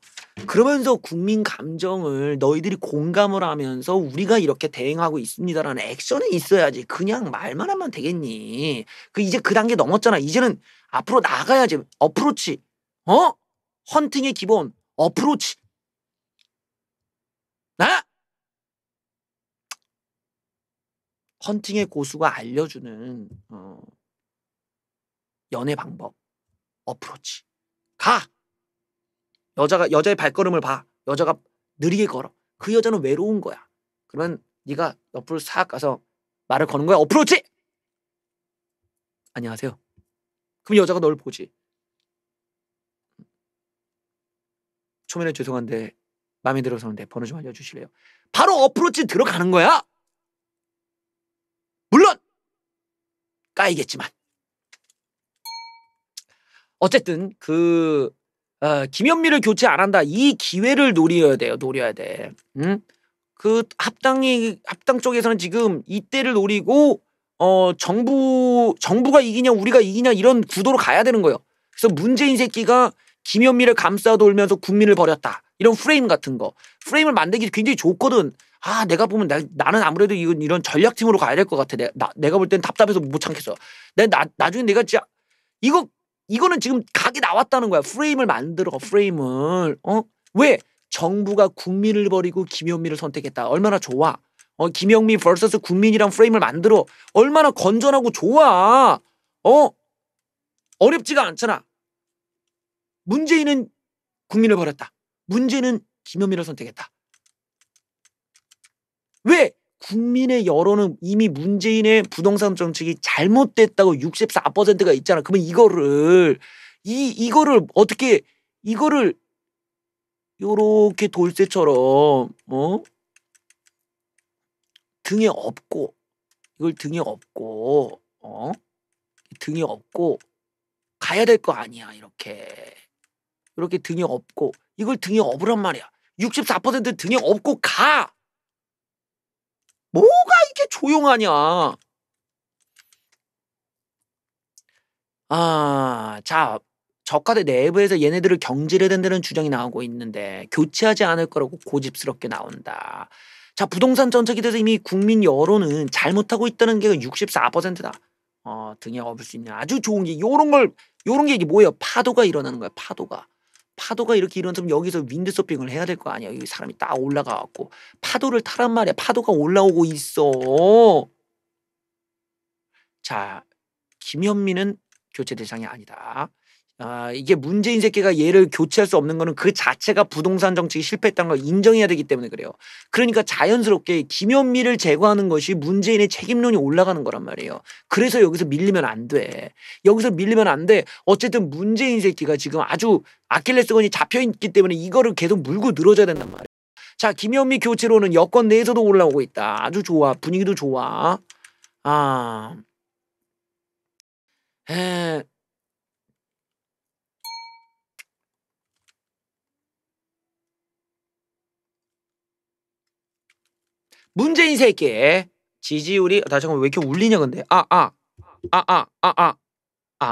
Speaker 2: 그러면서 국민 감정을 너희들이 공감을 하면서 우리가 이렇게 대응하고 있습니다라는 액션이 있어야지. 그냥 말만 하면 되겠니? 이제 그 단계 넘었잖아. 이제는 앞으로 나가야지. 어프로치. 헌팅의 기본 어프로치. 헌팅의 고수가 알려주는 연애 방법 어프로치. 가. 여자의 발걸음을 봐. 여자가 느리게 걸어. 그 여자는 외로운 거야. 그러면 네가 옆으로 싹 가서 말을 거는 거야. 어프로치. 안녕하세요. 그럼 여자가 널 보지. 초면에 죄송한데 마음에 들어서는데 번호 좀 알려주실래요? 바로 어프로치 들어가는 거야. 물론 까이겠지만 어쨌든 김현미를 교체 안 한다. 이 기회를 노려야 돼요. 노려야 돼. 그 합당 쪽에서는 지금 이때를 노리고 정부가 이기냐 우리가 이기냐 이런 구도로 가야 되는 거예요. 그래서 문재인 새끼가 김현미를 감싸 돌면서 국민을 버렸다. 이런 프레임 같은 거. 프레임을 만들기 굉장히 좋거든. 내가 보면 나는 아무래도 이런 전략팀으로 가야 될 것 같아. 내가 볼 땐 답답해서 못 참겠어. 나중에 내가 진짜 이거는 지금 각이 나왔다는 거야. 프레임을 만들어. 프레임을. 왜? 정부가 국민을 버리고 김현미를 선택했다. 얼마나 좋아. 김현미 vs 국민이란 프레임을 만들어. 얼마나 건전하고 좋아. 어렵지가 않잖아. 문재인은 국민을 버렸다. 문재인은 김현미를 선택했다. 왜? 국민의 여론은 이미 문재인의 부동산 정책이 잘못됐다고 64%가 있잖아. 그러면 이거를 어떻게 요렇게 돌쇠처럼 등에 업고 이걸 등에 업고 가야 될 거 아니야. 이렇게 등에 업고 이걸 등에 업으란 말이야. 64% 등에 업고 가. 뭐가 이렇게 조용하냐. 자, 저가대 내부에서 얘네들을 경질해야 된다는 주장이 나오고 있는데 교체하지 않을 거라고 고집스럽게 나온다. 자, 부동산 정책에 대해서 이미 국민 여론은 잘못하고 있다는 게 64%다. 등에 업을 수 있는 아주 좋은 게 요런 게 이게 뭐예요? 파도가 일어나는 거야. 파도가 이렇게 일어나면 여기서 윈드서핑을 해야 될 거 아니야. 여기 사람이 딱 올라가갖고 파도를 타란 말이야. 파도가 올라오고 있어. 자, 김현미는 교체 대상이 아니다. 이게 문재인 새끼가 얘를 교체할 수 없는 거는 그 자체가 부동산 정책이 실패했다는 걸 인정해야 되기 때문에 그래요. 그러니까 자연스럽게 김현미를 제거하는 것이 문재인의 책임론이 올라가는 거란 말이에요. 그래서 여기서 밀리면 안 돼. 어쨌든 문재인 새끼가 지금 아주 아킬레스건이 잡혀있기 때문에 이거를 계속 물고 늘어져야 된단 말이에요. 자, 김현미 교체로는 여권 내에서도 올라오고 있다. 아주 좋아. 분위기도 좋아. 문재인 새끼 지지율이 잠깐만 왜 이렇게 울리냐 근데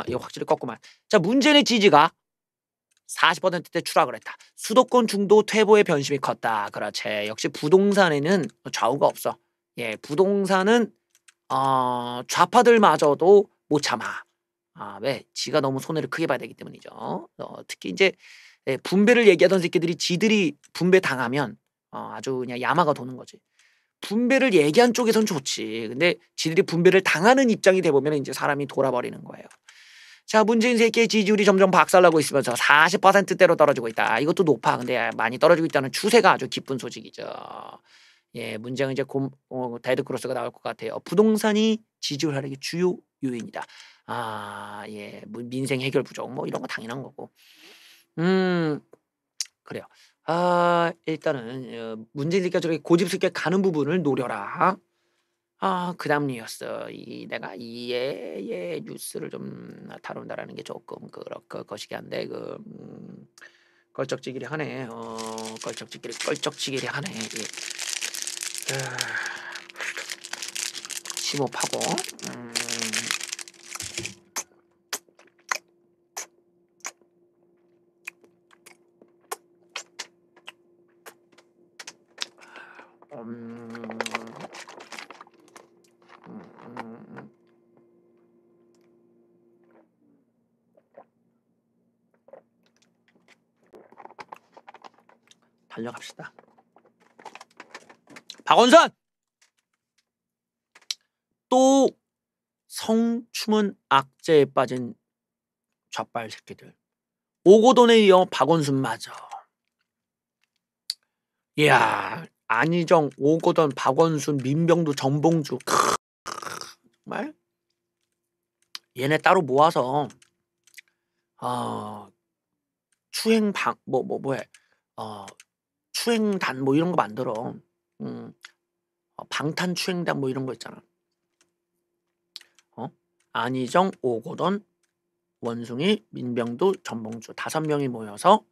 Speaker 2: 이거 확실히 꺾구만. 자, 문재인의 지지가 40%대 추락을 했다. 수도권 중도 퇴보의 변심이 컸다. 그렇지. 역시 부동산에는 좌우가 없어. 예, 부동산은 좌파들마저도 못 참아. 왜? 지가 너무 손해를 크게 봐야 되기 때문이죠. 특히 이제 분배를 얘기하던 새끼들이 지들이 분배 당하면 아주 그냥 야마가 도는 거지. 분배를 얘기한 쪽에선 좋지. 근데 지들이 분배를 당하는 입장이 돼보면 이제 사람이 돌아버리는 거예요. 자, 문재인 새끼의 지지율이 점점 박살나고 있으면서 40%대로 떨어지고 있다. 이것도 높아. 근데 많이 떨어지고 있다는 추세가 아주 기쁜 소식이죠. 예, 문제는 이제 데드크로스가 나올 것 같아요. 부동산이 지지율 하락의 주요 요인이다. 예, 민생 해결 부족 뭐 이런 거 당연한 거고. 그래요. 일단은 문재인 새끼가 저렇게 고집스럽게 가는 부분을 노려라. 그다음 뉴스. 내가 이의 뉴스를 좀 다룬다라는 게 조금 거시기 한데 껄쩍지기리 하네. 껄쩍지기리 하네. 예. 심호흡하고. 달려갑시다. 박원순! 또 성추문 악재에 빠진 좌빨 새끼들. 오고돈에 이어 박원순마저. 이야, 안희정, 오고돈, 박원순, 민병두, 정봉주. 정말 얘네 따로 모아서 추행방 뭐해 추행단 뭐 이런 거 만들어. 방탄추행단 뭐 이런 거 있잖아. 안희정, 오고돈, 원숭이, 민병두, 정봉주 5명이 모여서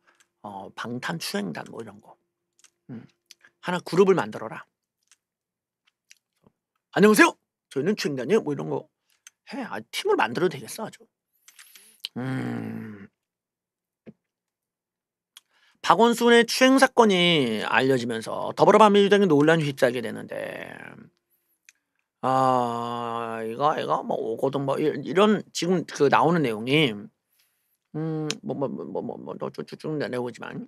Speaker 2: 방탄추행단 뭐 이런 거. 하나 그룹을 만들어라. 안녕하세요. 저희는 추행단이에요. 뭐 이런 거 해. 팀을 만들어도 되겠어 아주. 박원순의 추행 사건이 알려지면서 더불어민주당이 논란이 휩싸게 되는데 이거 뭐 오거든 뭐 이런 지금 나오는 내용이 쭉 내려오지만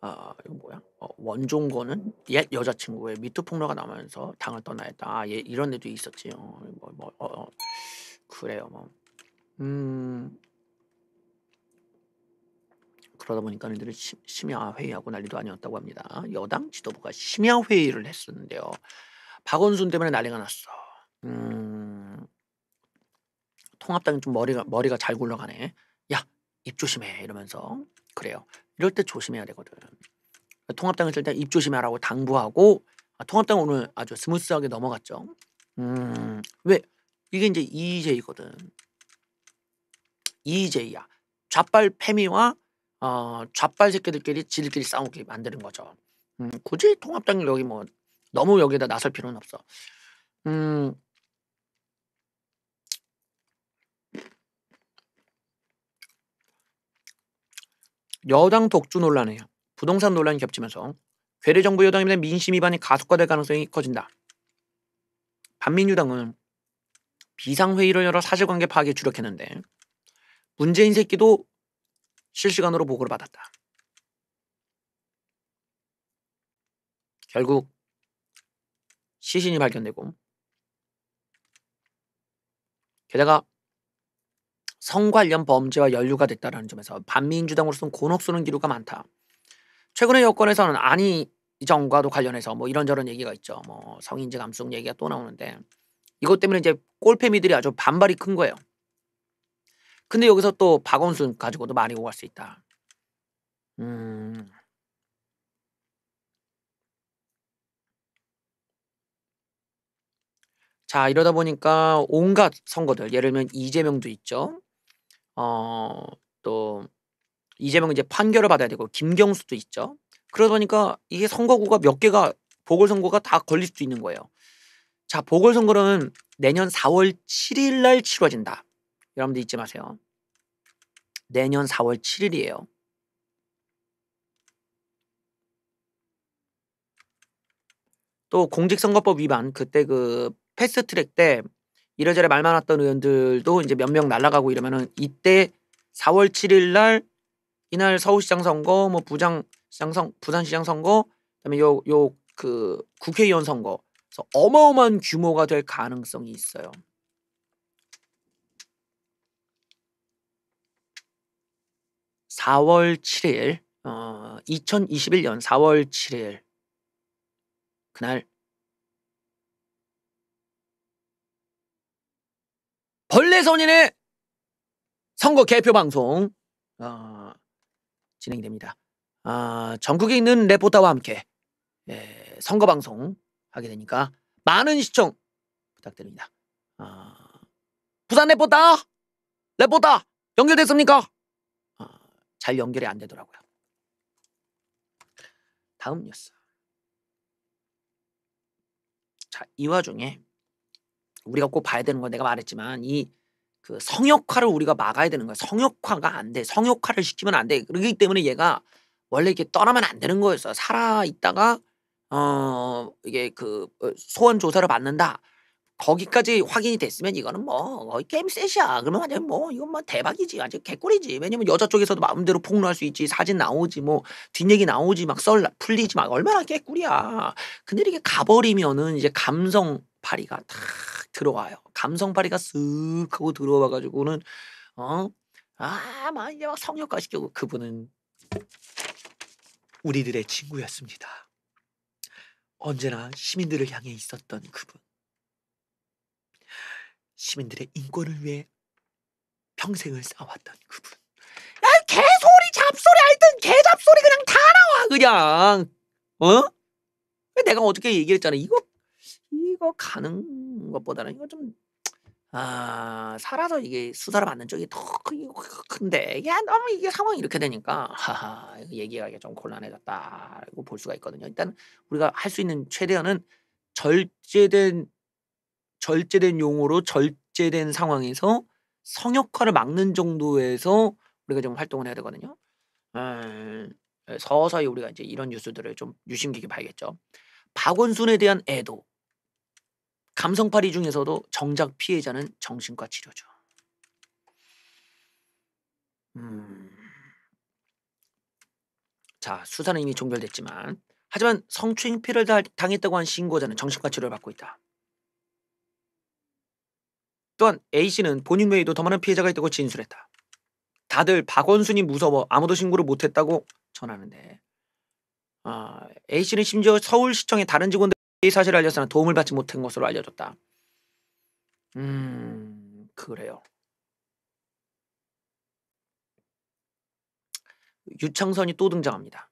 Speaker 2: 이거 뭐야? 원종건은 옛 여자친구의 미투 폭로가 나오면서 당을 떠나야 했다. 이런 애도 있었지. 그래요. 그러다 보니까 너희들이 심야 회의하고 난리도 아니었다고 합니다. 여당 지도부가 심야 회의를 했었는데요. 박원순 때문에 난리가 났어. 통합당이 좀 머리가 잘 굴러가네. 야, 입 조심해 이러면서. 그래요. 이럴 때 조심해야 되거든. 통합당을 쓸 때 입 조심하라고 당부하고 통합당 오늘 아주 스무스하게 넘어갔죠. 왜? 이게 이제 EJ거든. EJ야. 좌빨 패미와 좌빨 새끼들끼리 지들끼리 싸우게 만드는 거죠. 굳이 통합당이 여기 뭐 너무 여기다 나설 필요는 없어. 여당 독주 논란이에요. 부동산 논란이 겹치면서 괴뢰정부 여당에 대한 민심 위반이 가속화될 가능성이 커진다. 반민주당은 비상회의를 열어 사실관계 파악에 주력했는데 문재인 새끼도 실시간으로 보고를 받았다. 결국 시신이 발견되고 게다가 성 관련 범죄와 연루가 됐다는 점에서 반민주당으로서는 곤혹스러운 기류가 많다. 최근에 여권에서는 안희정과도 관련해서 뭐 이런저런 얘기가 있죠. 뭐 성인지 감수성 얘기가 또 나오는데 이것 때문에 이제 꼴패미들이 아주 반발이 큰 거예요. 근데 여기서 또 박원순 가지고도 많이 오갈 수 있다. 자, 이러다 보니까 온갖 선거들, 예를 들면 이재명도 있죠. 또 이재명 이제 판결을 받아야 되고 김경수도 있죠. 그러다 보니까 이게 선거구가 몇 개가 보궐선거가 다 걸릴 수도 있는 거예요. 자, 보궐선거는 내년 4월 7일 날 치러진다. 여러분들 잊지 마세요. 내년 4월 7일이에요. 또 공직선거법 위반, 그때 그 패스트트랙 때 이래저래 말 많았던 의원들도 이제 몇 명 날아가고 이러면은 이때 4월 7일 날 이날 서울시장 선거, 뭐 부산시장 선거, 그다음에 그 국회의원 선거, 그래서 어마어마한 규모가 될 가능성이 있어요. (4월 7일) 2021년 4월 7일 그날 벌레선인의 선거 개표 방송 진행이 됩니다. 전국에 있는 레포터와 함께 선거 방송 하게 되니까 많은 시청 부탁드립니다. 부산 레포터 연결됐습니까? 잘 연결이 안 되더라고요. 다음 뉴스. 자, 이 와중에 우리가 꼭 봐야 되는 건 내가 말했지만 이 그 성역화를 우리가 막아야 되는 거야. 성역화가 안 돼. 성역화를 시키면 안 돼. 그렇기 때문에 얘가 원래 이렇게 떠나면 안 되는 거였어. 살아 있다가 이게 그 소원 조사를 받는다. 거기까지 확인이 됐으면 이거는 뭐 거의 게임 셋이야. 그러면 완전 뭐 이건 뭐 대박이지. 아주 개꿀이지. 왜냐면 여자 쪽에서도 마음대로 폭로할 수 있지. 사진 나오지, 뭐 뒷얘기 나오지, 막 썰 풀리지, 막 얼마나 개꿀이야. 근데 이렇게 가버리면은 이제 감성파리가 탁 들어와요. 감성파리가 쓱 하고 들어와 가지고는 막 이제 막 성역화 시키고. 그분은 우리들의 친구였습니다. 언제나 시민들을 향해 있었던 그분. 시민들의 인권을 위해 평생을 싸웠던 그분. 야, 개소리 잡소리 하여튼 개잡소리 그냥 다 나와 그냥. 내가 어저께 얘기했잖아. 이거 가는 것보다는 이거 좀 살아서 이게 수사를 받는 쪽이 더 큰데 너무 이게 상황이 이렇게 되니까 하하 얘기하기가 좀 곤란해졌다고 볼 수가 있거든요. 일단 우리가 할 수 있는 최대한은 절제된 용어로 절제된 상황에서 성역화를 막는 정도에서 우리가 좀 활동을 해야 되거든요. 서서히 우리가 이제 이런 뉴스들을 좀 유심 깊게 봐야겠죠. 박원순에 대한 애도. 감성파리 중에서도 정작 피해자는 정신과 치료죠. 자, 수사는 이미 종결됐지만 하지만 성추행 피해를 당했다고 한 신고자는 정신과 치료를 받고 있다. 또한 A씨는 본인 외에도 더 많은 피해자가 있다고 진술했다. 다들 박원순이 무서워 아무도 신고를 못했다고 전하는데 A씨는 심지어 서울시청의 다른 직원들이 이 사실을 알려서는 도움을 받지 못한 것으로 알려졌다. 그래요. 유창선이 또 등장합니다.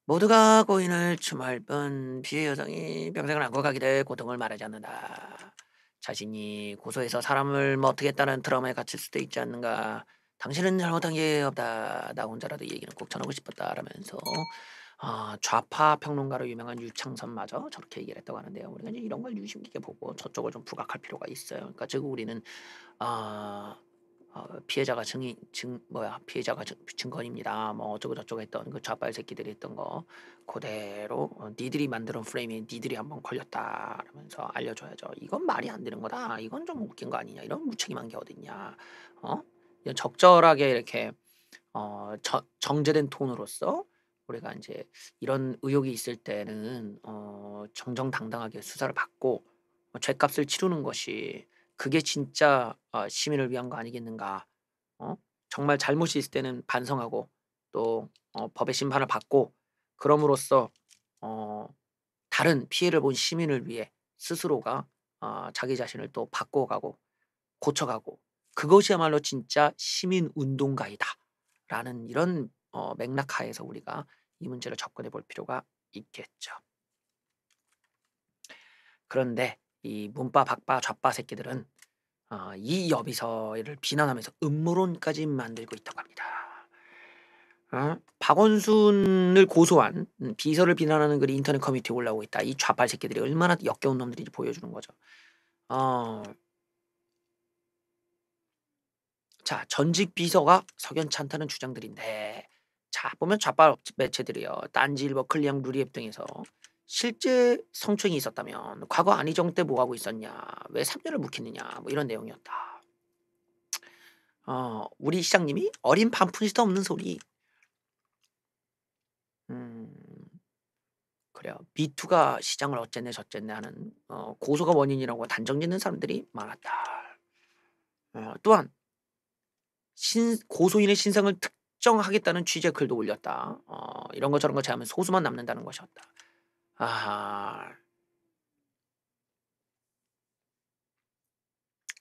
Speaker 2: 모두가 고인을 추모할 뿐 피해 여성이 평생을 안고 가게 될 고통을 말하지 않는다. 자신이 고소해서 사람을 뭐 어떻게 했다는 트라우마에 갇힐 수도 있지 않는가. 당신은 잘못한 게 없다. 나 혼자라도 이 얘기는 꼭 전하고 싶었다라면서 좌파 평론가로 유명한 유창선마저 저렇게 얘기를 했다고 하는데요. 우리가 이제 이런 걸 유심 깊게 보고 저쪽을 좀 부각할 필요가 있어요. 그러니까 즉 우리는 피해자가 피해자가 증거입니다. 뭐 어쩌고 저쩌고 했던 그 좌빨 새끼들이 했던 거 그대로 니들이 만들어 프레임에 니들이 한번 걸렸다 라면서 알려줘야죠. 이건 말이 안 되는 거다. 이건 좀 웃긴 거 아니냐. 이런 무책임한 게 어딨냐. 적절하게 이렇게 정제된 톤으로서 우리가 이제 이런 의혹이 있을 때는 정정당당하게 수사를 받고 죗값을 치르는 것이 그게 진짜 시민을 위한 거 아니겠는가. 정말 잘못이 있을 때는 반성하고 또 법의 심판을 받고 그럼으로써 다른 피해를 본 시민을 위해 스스로가 자기 자신을 또 바꿔가고 고쳐가고 그것이야말로 진짜 시민운동가이다라는 이런 맥락하에서 우리가 이 문제를 접근해 볼 필요가 있겠죠. 그런데 이 문바 박바 좌파 새끼들은 이 여비서를 비난하면서 음모론까지 만들고 있다고 합니다. 박원순을 고소한 비서를 비난하는 글이 인터넷 커뮤니티에 올라오고 있다. 이 좌빨 새끼들이 얼마나 역겨운 놈들인지 보여주는 거죠. 자, 전직 비서가 석연치 않다는 주장들인데, 자 보면 좌빨 매체들이요, 딴지일보, 클리앙, 누리앱 등에서 실제 성추행이 있었다면 과거 안희정 때 뭐 하고 있었냐, 왜 3년을 묵혔느냐, 뭐 이런 내용이었다. 우리 시장님이 어린 반푼이도 없는 소리. 그래요. 미투가 시장을 어쨌네 저쨌네 하는 고소가 원인이라고 단정짓는 사람들이 많았다. 또한 고소인의 신상을 특정하겠다는 취지의 글도 올렸다. 이런 거 저런 거 제하면 소수만 남는다는 것이었다.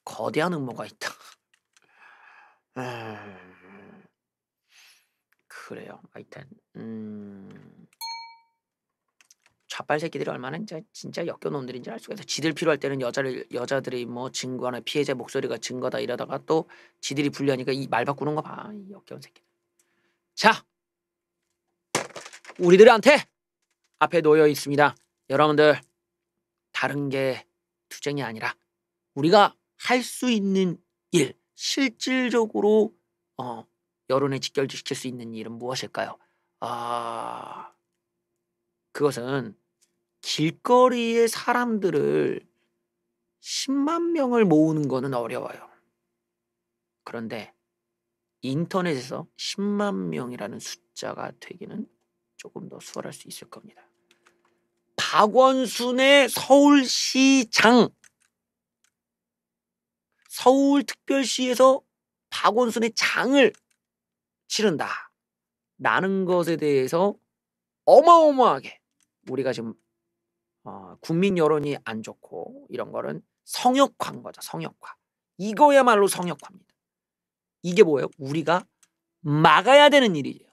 Speaker 2: 거대한 음모가 있다. 그래요. 하여튼 좌빨 새끼들이 얼마나 진짜 역겨놈들인지 알 수가 있어. 지들 필요할 때는 여자들이 뭐 증거나 피해자 목소리가 증거다 이러다가 또 지들이 불리하니까 이 말 바꾸는 거 봐. 이 역겨운 새끼. 자, 우리들한테 앞에 놓여 있습니다. 여러분들, 다른 게 투쟁이 아니라 우리가 할 수 있는 일, 실질적으로 여론에 직결시킬 수 있는 일은 무엇일까요? 그것은 길거리의 사람들을 10만 명을 모으는 거는 어려워요. 그런데 인터넷에서 10만 명이라는 숫자가 되기는 조금 더 수월할 수 있을 겁니다. 박원순의 서울시장, 서울특별시에서 박원순의 장을 치른다 라는 것에 대해서 어마어마하게 우리가 지금 국민 여론이 안 좋고 이런 거는 성역화인 거죠. 성역화. 이거야말로 성역화입니다. 이게 뭐예요? 우리가 막아야 되는 일이에요.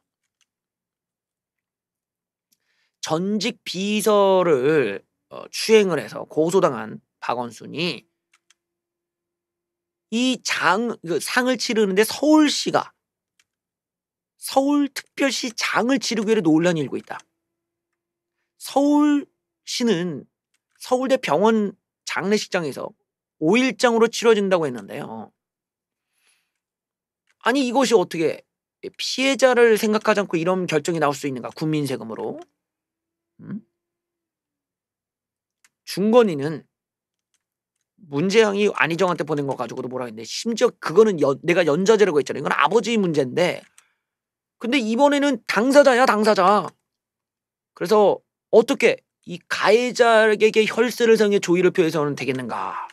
Speaker 2: 전직 비서를 추행을 해서 고소당한 박원순이 이 상을 치르는데 서울시가 서울특별시 장을 치르기 위해 논란이 일고 있다. 서울시는 서울대 병원 장례식장에서 5일장으로 치러진다고 했는데요. 아니 이것이 어떻게 피해자를 생각하지 않고 이런 결정이 나올 수 있는가? 국민 세금으로. 중건이는 문재영이 안희정한테 보낸 거 가지고도 뭐라 했는데, 심지어 그거는 내가 연좌제라고 했잖아요. 이건 아버지 문제인데, 근데 이번에는 당사자야, 당사자. 그래서 어떻게 이 가해자에게 혈세를 정해 조의를 표해서는 되겠는가?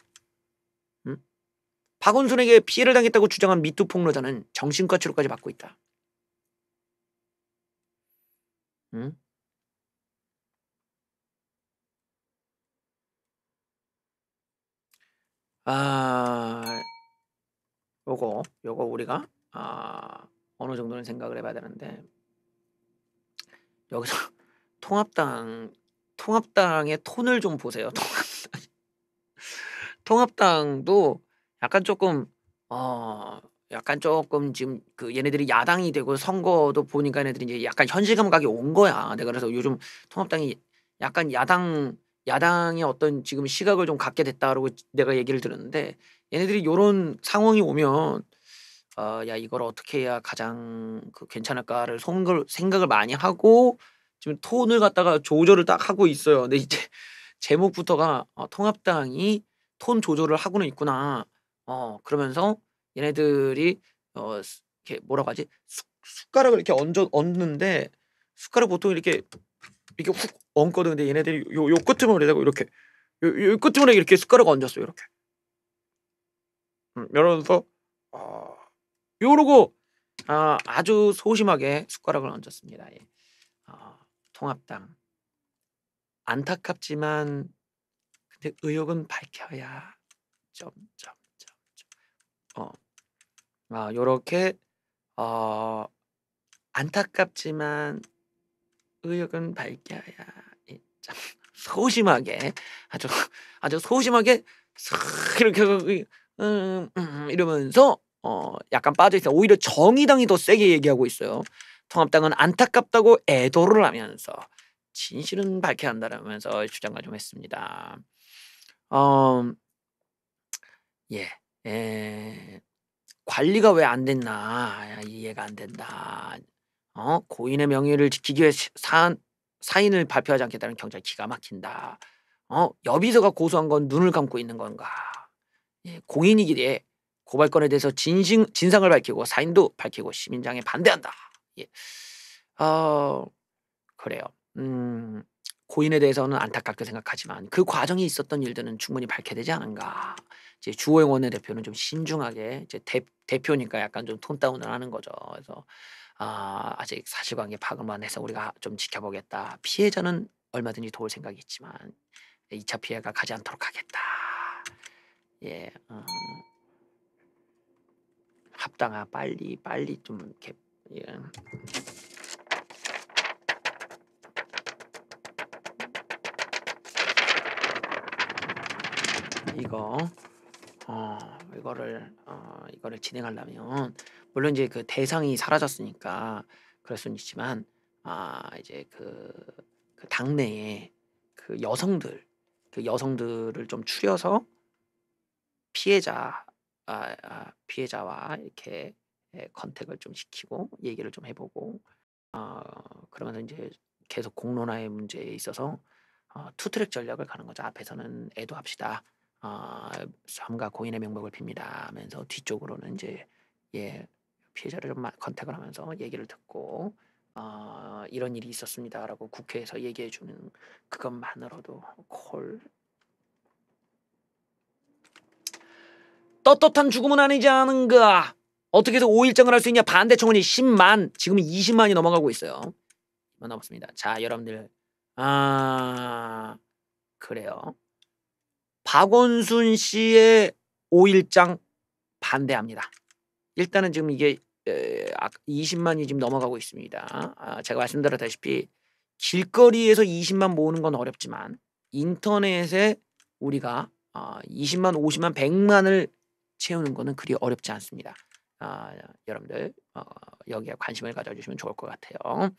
Speaker 2: 박원순에게 피해를 당했다고 주장한 미투 폭로자는 정신과 치료까지 받고 있다. 요거 우리가 어느 정도는 생각을 해봐야 되는데, 여기서 통합당의 톤을 좀 보세요. 통합당도 약간 조금 지금 그 얘네들이 야당이 되고 선거도 보니까 얘네들이 이제 약간 현실 감각이 온 거야. 내가 그래서 요즘 통합당이 약간 야당의 어떤 지금 시각을 좀 갖게 됐다라고 내가 얘기를 들었는데, 얘네들이 요런 상황이 오면 야 이걸 어떻게 해야 가장 괜찮을까를 생각을 많이 하고 지금 톤을 갖다가 조절을 딱 하고 있어요. 근데 이제 제목부터가 통합당이 톤 조절을 하고는 있구나. 그러면서 얘네들이 이렇게 뭐라고 하지? 숟가락을 이렇게 얹는데, 숟가락 보통 이렇게 훅 얹거든. 근데 얘네들이 요 끝으로 이렇게 요 끝으로 이렇게 숟가락 얹었어요. 이렇게. 이러면서 요러고 아주 소심하게 숟가락을 얹었습니다. 예. 통합당 안타깝지만 근데 의혹은 밝혀야 요렇게 안타깝지만 의혹은 밝혀야 소심하게 아주 소심하게 이렇게 이러면서 약간 빠져있어요. 오히려 정의당이 더 세게 얘기하고 있어요. 통합당은 안타깝다고 애도를 하면서 진실은 밝혀야 한다라면서 주장을 좀 했습니다. 예, 관리가 왜 안 됐나 이해가 안 된다. 고인의 명예를 지키기 위해 사인을 발표하지 않겠다는 경찰 기가 막힌다. 여비서가 고소한 건 눈을 감고 있는 건가? 예, 공인이기에 고발건에 대해서 진상을 밝히고 사인도 밝히고 시민장애 반대한다. 예. 그래요. 고인에 대해서는 안타깝게 생각하지만 그 과정에 있었던 일들은 충분히 밝혀야 되지 않은가. 이제 주호영 원내대표는 좀 신중하게 이제 대표니까 약간 좀 톤 다운을 하는 거죠. 그래서 아직 사실관계 파악만 해서 우리가 좀 지켜보겠다. 피해자는 얼마든지 도울 생각이 있지만 2차 피해가 가지 않도록 하겠다. 예, 합당아 빨리 좀 이렇게 예. 이거를 진행하려면 물론 이제 그 대상이 사라졌으니까 그럴 수는 있지만 이제 그 당내에 그 여성들을 좀 추려서 피해자와 이렇게 컨택을 좀 시키고 얘기를 좀 해보고 그러면서 이제 계속 공론화의 문제에 있어서 투트랙 전략을 가는 거죠. 앞에서는 애도합시다. 삼가 고인의 명복을 빕니다 하면서 뒤쪽으로는 이제 피해자를 좀 컨택을 하면서 얘기를 듣고 이런 일이 있었습니다라고 국회에서 얘기해 주는 그것만으로도 떳떳한 죽음은 아니지 않은가. 어떻게 해서 5일장을 할 수 있냐. 반대 청원이 10만, 지금 20만이 넘어가고 있어요. 넘었습니다. 자, 여러분들 그래요. 박원순 씨의 5일장 반대합니다. 일단은 지금 이게 20만이 지금 넘어가고 있습니다. 제가 말씀드렸다시피 길거리에서 20만 모으는 건 어렵지만 인터넷에 우리가 20만, 50만, 100만을 채우는 거는 그리 어렵지 않습니다. 여러분들 여기에 관심을 가져주시면 좋을 것 같아요.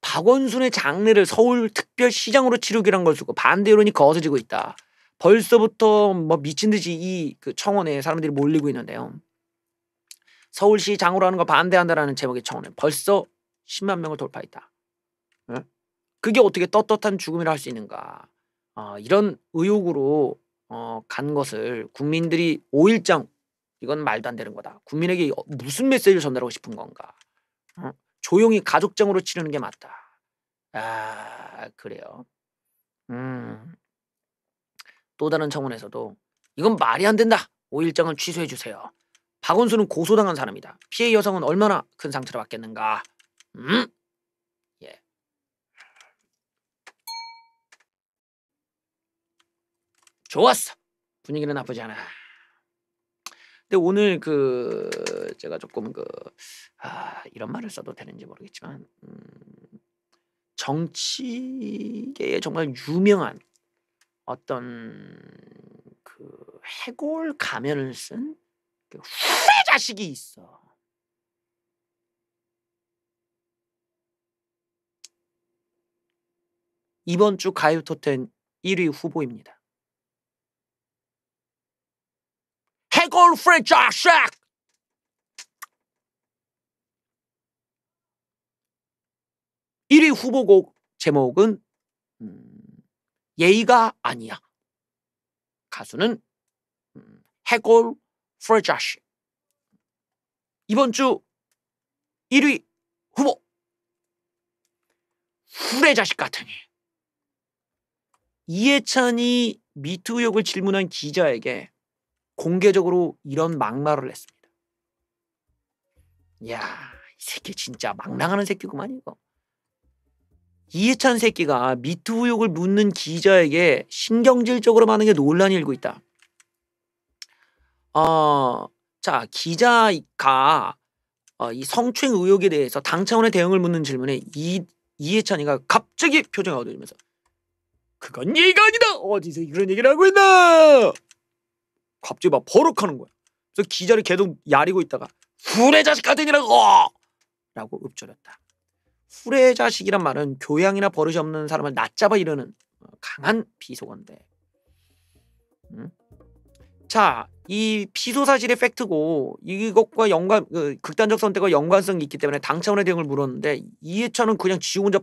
Speaker 2: 박원순의 장례를 서울특별시장으로 치르기란 걸 쓰고 반대 여론이 거세지고 있다. 벌써부터 뭐 미친 듯이 그 청원에 사람들이 몰리고 있는데요. 서울시장으로 하는 거 반대한다라는 제목의 청원에 벌써 10만 명을 돌파했다. 그게 어떻게 떳떳한 죽음이라 할 수 있는가. 이런 의혹으로 간 것을 국민들이 5일장 이건 말도 안 되는 거다. 국민에게 무슨 메시지를 전달하고 싶은 건가. 조용히 가족장으로 치르는 게 맞다. 그래요. 또 다른 청원에서도 이건 말이 안 된다. 5일장을 취소해 주세요. 박원순은 고소당한 사람이다. 피해 여성은 얼마나 큰 상처를 받겠는가. 예. 좋았어. 분위기는 나쁘지 않아. 근데 오늘 제가 조금 이런 말을 써도 되는지 모르겠지만 정치계에 정말 유명한 어떤 해골 가면을 쓴 후레 자식이 있어. 이번 주 가요톱10 1위 후보입니다. 해골 후레 자식! (1위) 후보곡 제목은 예의가 아니야. 가수는 해골 후레 자식. 이번 주 1위 후보 후레 자식 같으니. 이해찬이 미투 의혹을 질문한 기자에게 공개적으로 이런 막말을 했습니다. 야, 이 새끼 진짜 망랑하는 새끼구만 이거. 이해찬 새끼가 미투 의혹을 묻는 기자에게 신경질적으로 많은 게 논란이 일고 있다. 자, 기자가 이 성추행 의혹에 대해서 당 차원의 대응을 묻는 질문에 이해찬이가 갑자기 표정이 어두워지면서 그건 예의가 아니다. 어디서 그런 얘기를 하고 있나? 갑자기 막 버럭하는 거야. 그래서 기자를 계속 야리고 있다가 후레 자식 같은 이라고 라고 읊조렸다. 후레자식이란 말은 교양이나 버릇이 없는 사람을 낮잡아 이르는 강한 비속어인데. 자, 이 피소 사실의 팩트고 이것과 극단적 선택과 연관성이 있기 때문에 당 차원의 대응을 물었는데 이해찬은 그냥 지 혼자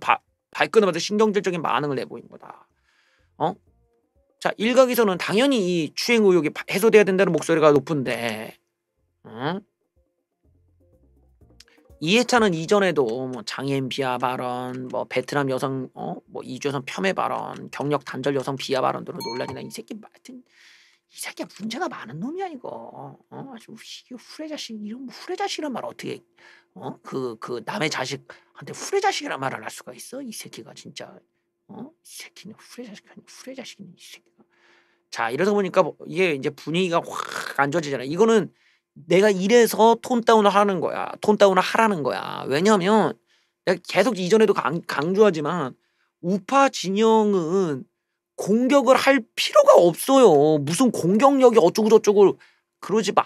Speaker 2: 발끈하면서 신경질적인 반응을 내보인 거다. 자, 일각에서는 당연히 이 추행 의혹이 해소돼야 된다는 목소리가 높은데, 이해찬은 이전에도 뭐 장애인 비하 발언, 뭐 베트남 여성, 뭐 이주여성 폄훼 발언, 경력 단절 여성 비하 발언 등으로 논란이나 이 새끼 하여튼 이 새끼가 문제가 많은 놈이야 이거. 아주 후레자식 이런 후레자식이란 말 어떻게 그 남의 자식한테 후레자식이란 말을 할 수가 있어? 이 새끼가 진짜 이 새끼는 후레자식이네 이 새끼가. 자, 이러다 보니까 이게 이제 분위기가 확 안 좋아지잖아. 이거는 내가 이래서 톤 다운을 하는 거야. 톤 다운을 하라는 거야. 왜냐하면 내가 계속 이전에도 강조하지만 우파 진영은 공격을 할 필요가 없어요. 무슨 공격력이 어쩌고 저쩌고 그러지 마.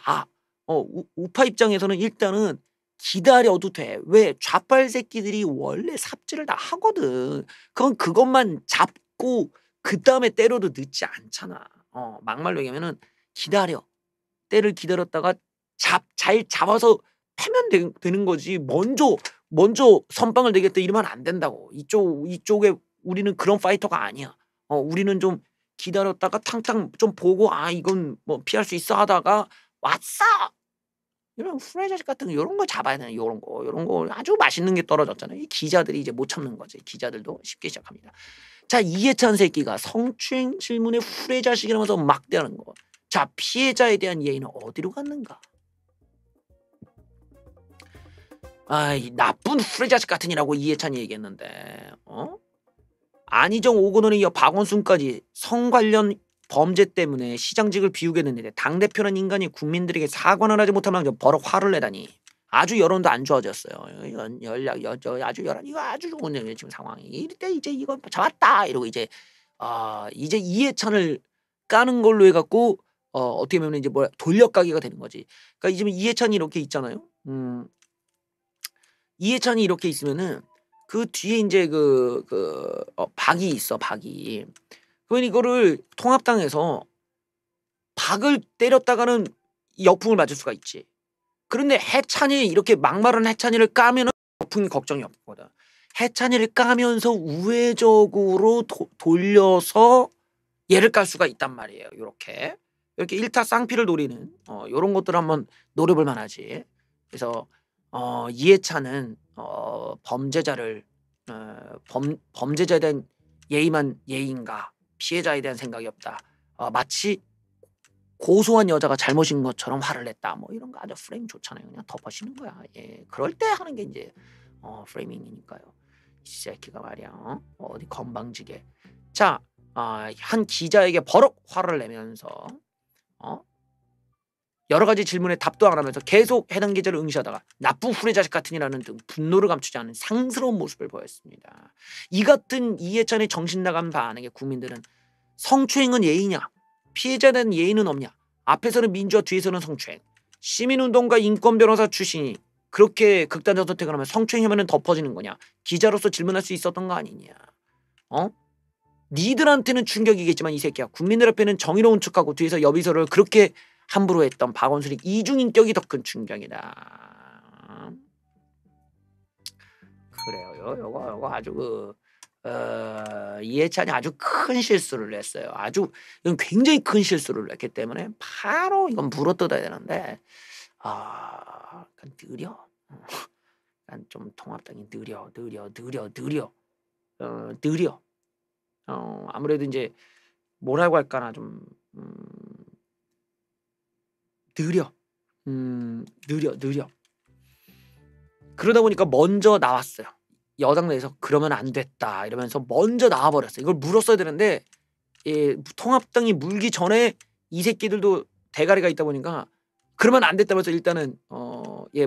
Speaker 2: 우파 입장에서는 일단은 기다려도 돼. 왜? 좌빨 새끼들이 원래 삽질을 다 하거든. 그건 그것만 잡고 그 다음에 때려도 늦지 않잖아. 막말로 얘기하면은 기다려. 때를 기다렸다가 잘 잡아서 패면 되는 거지. 먼저 선빵을 내겠다 이러면 안 된다고. 이쪽에 우리는 그런 파이터가 아니야. 우리는 좀 기다렸다가 탕탕 좀 보고 이건 뭐 피할 수 있어 하다가 왔어. 이런 후레자식 같은 거 이런 거 잡아야 되는 이런 거 아주 맛있는 게 떨어졌잖아요. 이 기자들이 이제 못 참는 거지. 기자들도 쉽게 시작합니다. 자, 이해찬 새끼가 성추행 질문에 후레자식이라면서 막대하는 거. 자, 피해자에 대한 예의는 어디로 갔는가? 이 나쁜 후레자식 같으니라고 이해찬이 얘기했는데 안희정 5건 이어 박원순까지 성 관련 범죄 때문에 시장직을 비우게 됐는데 당대표는 인간이 국민들에게 사과를 하지 못하면 버럭 화를 내다니 아주 여론도 안 좋아졌어요. 아주 여론 이거 아주 좋은 지금 상황이. 이때 이제 이거 잡았다 이러고 이제 이해찬을 까는 걸로 해갖고 어떻게 보면 이제 돌려까기가 되는 거지. 그러니까 지금 이해찬이 이렇게 있잖아요. 이해찬이 이렇게 있으면은 그 뒤에 이제 박이 있어. 박이. 그러면 이거를 통합당에서 박을 때렸다가는 역풍을 맞을 수가 있지. 그런데 해찬이 이렇게 막말한 해찬이를 까면은 역풍이 걱정이 없거든. 해찬이를 까면서 우회적으로 돌려서 얘를 깔 수가 있단 말이에요. 이렇게 일타 쌍피를 노리는 이런 것들 한번 노려볼 만하지. 그래서 이해찬은 범죄자를 범죄자에 대한 예의만 예의인가 피해자에 대한 생각이 없다. 마치 고소한 여자가 잘못인 것처럼 화를 냈다. 뭐 이런 거 아주 프레임 좋잖아요. 그냥 덮어씌는 거야. 예, 그럴 때 하는 게 이제 프레이밍이니까요. 이 새끼가 말이야. 어디 건방지게. 자, 한 기자에게 버럭 화를 내면서 여러 가지 질문에 답도 안 하면서 계속 해당 기자를 응시하다가 나쁜 후레자식 같으니라는 등 분노를 감추지 않은 상스러운 모습을 보였습니다. 이 같은 이해찬의 정신 나간 반응에 국민들은 성추행은 예의냐? 피해자에 대한 예의는 없냐? 앞에서는 민주화 뒤에서는 성추행. 시민운동가 인권변호사 출신이 그렇게 극단적 선택을 하면 성추행 혐의는 덮어지는 거냐? 기자로서 질문할 수 있었던 거 아니냐? 니들한테는 충격이겠지만 이 새끼야. 국민들 앞에는 정의로운 척하고 뒤에서 여비서를 그렇게 함부로 했던 박원순이 이중인격이 더 큰 충격이다. 그래요. 요거 아주 이해찬이 아주 큰 실수를 했어요. 이건 굉장히 큰 실수를 했기 때문에 바로 이건 물어뜯어야 되는데 약간 느려. 약간 좀 통합당이 느려. 아무래도 이제 뭐라고 할까나 좀 느려. 그러다 보니까 먼저 나왔어요. 여당 내에서 그러면 안 됐다 이러면서 먼저 나와버렸어요. 이걸 물었어야 되는데 통합당이 물기 전에 이 새끼들도 대가리가 있다 보니까 그러면 안 됐다면서 일단은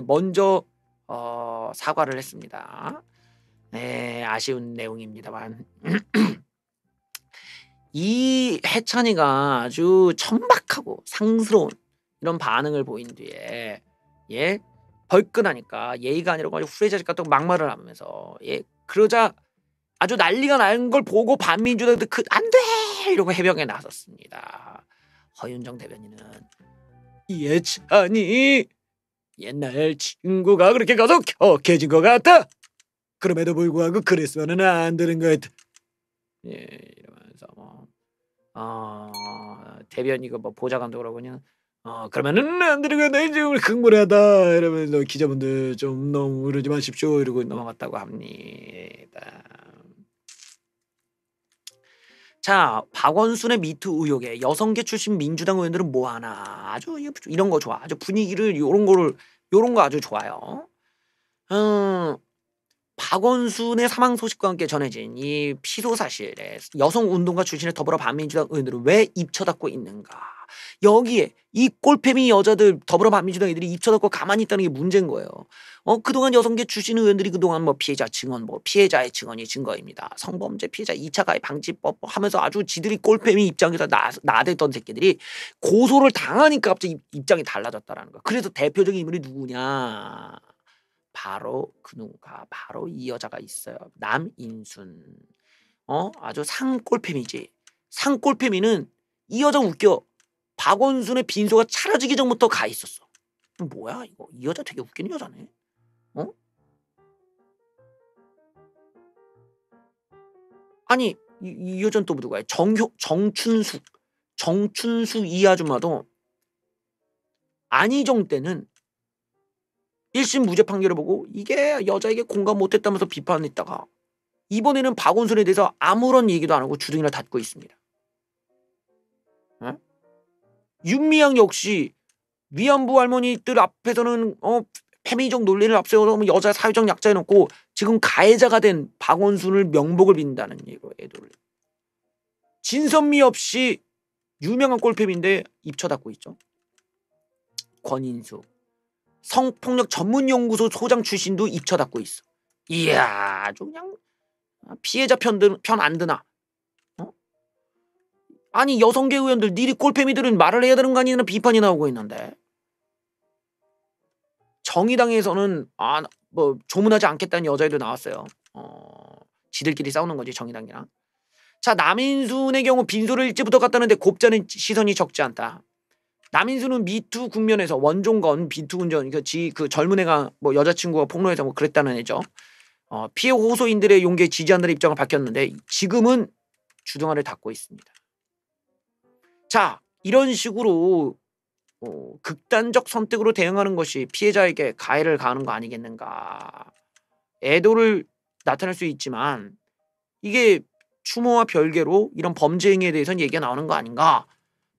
Speaker 2: 먼저 사과를 했습니다. 네, 아쉬운 내용입니다만 이 해찬이가 아주 천박하고 상스러운 이런 반응을 보인 뒤에 벌끈하니까 예의가 아니라고 아주 후레자식 같다고 막말을 하면서 그러자 아주 난리가 난 걸 보고 반민주당도 안돼 이러고 해병에 나섰습니다. 허윤정 대변인은 예찬이 옛날 친구가 그렇게 가서 격해진 것 같다. 그럼에도 불구하고 그랬으면 안 되는 거였다. 이러면서 대변이가 보좌관도 그냥 그러면은 안 되는 거야. 나 이제 우리 흥분하다 이러면서 기자분들 좀 너무 그러지 마십시오 이러고 넘어갔다고 합니다. 자, 박원순의 미투 의혹에 여성계 출신 민주당 의원들은 뭐하나 아주 이런 거 좋아. 아주 분위기를 요런 거 아주 좋아요. 박원순의 사망 소식과 함께 전해진 이 피소 사실에 여성 운동가 출신의 더불어 반민주당 의원들은 왜 입쳐닫고 있는가? 여기에 이 꼴패미 여자들 더불어 반민주당 애들이 입쳐닫고 가만히 있다는 게 문제인 거예요. 그동안 여성계 출신 의원들이 그동안 피해자 증언, 피해자의 증언이 증거입니다. 성범죄 피해자 2차 가해 방지법 하면서 아주 지들이 꼴패미 입장에서 나대던 새끼들이 고소를 당하니까 갑자기 입장이 달라졌다라는 거. 그래서 대표적인 인물이 누구냐? 바로 바로 이 여자가 있어요. 남인순. 아주 상꼴패미지. 상꼴패미는 이 여자 웃겨. 박원순의 빈소가 차려지기 전부터 가 있었어. 뭐야 이거? 이 여자 되게 웃기는 여자네. 아니 이 여자는 또 누구야? 정춘숙 이 아줌마도 안희정 때는 1심 무죄 판결을 보고 이게 여자에게 공감 못했다면서 비판했다가 이번에는 박원순에 대해서 아무런 얘기도 안 하고 주둥이를 닫고 있습니다. 윤미향 역시 위안부 할머니들 앞에서는 페미니적 논리를 앞세워서 여자 사회적 약자에 놓고 지금 가해자가 된 박원순을 명복을 빈다는 얘기로 애도를. 진선미 없이 유명한 꼴팸인데 입쳐닫고 있죠. 권인수 성폭력 전문연구소 소장 출신도 입쳐닫고 있어. 이야 아주 그냥 피해자 편 안 드나? 아니 여성계 의원들 니리 꼴패미들은 말을 해야 되는 거 아니냐는 비판이 나오고 있는데 정의당에서는 조문하지 않겠다는 여자애도 나왔어요. 지들끼리 싸우는 거지 정의당이랑. 자 남인순의 경우 빈소를 일찍부터 갔다는데 곱자는 시선이 적지 않다. 남인순은 미투 국면에서 원종건 미투 운전 그 젊은 애가 여자친구가 폭로해서 그랬다는 애죠. 피해 호소인들의 용기에 지지한다는 입장을 밝혔는데 지금은 주둥아를 닫고 있습니다. 자 이런 식으로 극단적 선택으로 대응하는 것이 피해자에게 가해를 가하는 거 아니겠는가. 애도를 나타낼 수 있지만 이게 추모와 별개로 이런 범죄 행위에 대해서는 얘기가 나오는 거 아닌가.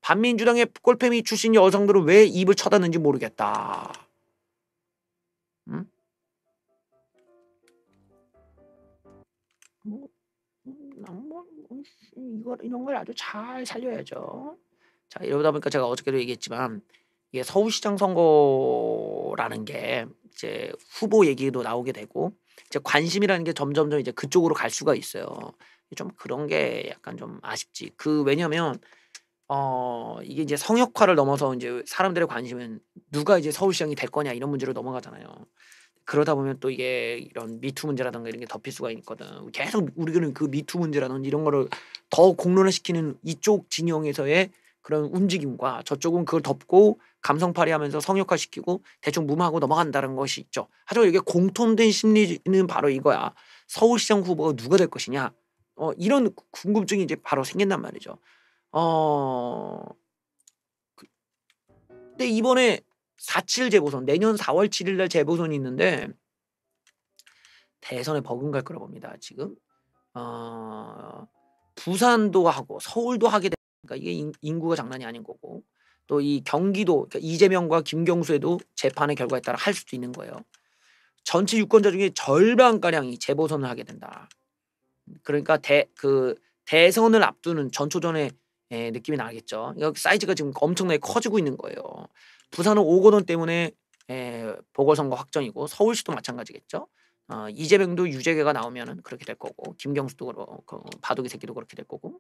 Speaker 2: 반민주당의 꼴패미 출신 여성들은 왜 입을 쳐닫는지 모르겠다. 응? 이런 걸 아주 잘 살려야죠. 자 이러다 보니까 제가 어저께도 얘기했지만 이게 서울시장 선거라는 게 이제 후보 얘기도 나오게 되고 이제 관심이라는 게 점점점 이제 그쪽으로 갈 수가 있어요. 좀 그런 게 약간 좀 아쉽지. 왜냐면 이게 이제 성역화를 넘어서 이제 사람들의 관심은 누가 이제 서울시장이 될 거냐 이런 문제로 넘어가잖아요. 그러다 보면 또 이게 이런 미투 문제라든가 이런 게 덮일 수가 있거든. 계속 우리는 그 미투 문제라든지 이런 거를 더 공론화시키는 이쪽 진영에서의 그런 움직임과 저쪽은 그걸 덮고 감성팔이하면서 성역화시키고 대충 무마하고 넘어간다는 것이 있죠. 하지만 이게 공통된 심리는 바로 이거야. 서울시장 후보가 누가 될 것이냐. 이런 궁금증이 이제 바로 생긴단 말이죠. 근데 이번에 4.7 재보선 내년 4월 7일 날 재보선이 있는데 대선에 버금갈 거라 봅니다. 지금 부산도 하고 서울도 하게 되니까 이게 인구가 장난이 아닌 거고 또 이 경기도 그러니까 이재명과 김경수에도 재판의 결과에 따라 할 수도 있는 거예요. 전체 유권자 중에 절반가량이 재보선을 하게 된다. 그러니까 대선을 앞두는 전초전의 느낌이 나겠죠. 여기 사이즈가 지금 엄청나게 커지고 있는 거예요. 부산은 오거돈 때문에 보궐선거 확정이고 서울시도 마찬가지겠죠. 이재명도 유죄가 나오면은 그렇게 될 거고 김경수도 그렇고 바둑이 새끼도 그렇게 될 거고.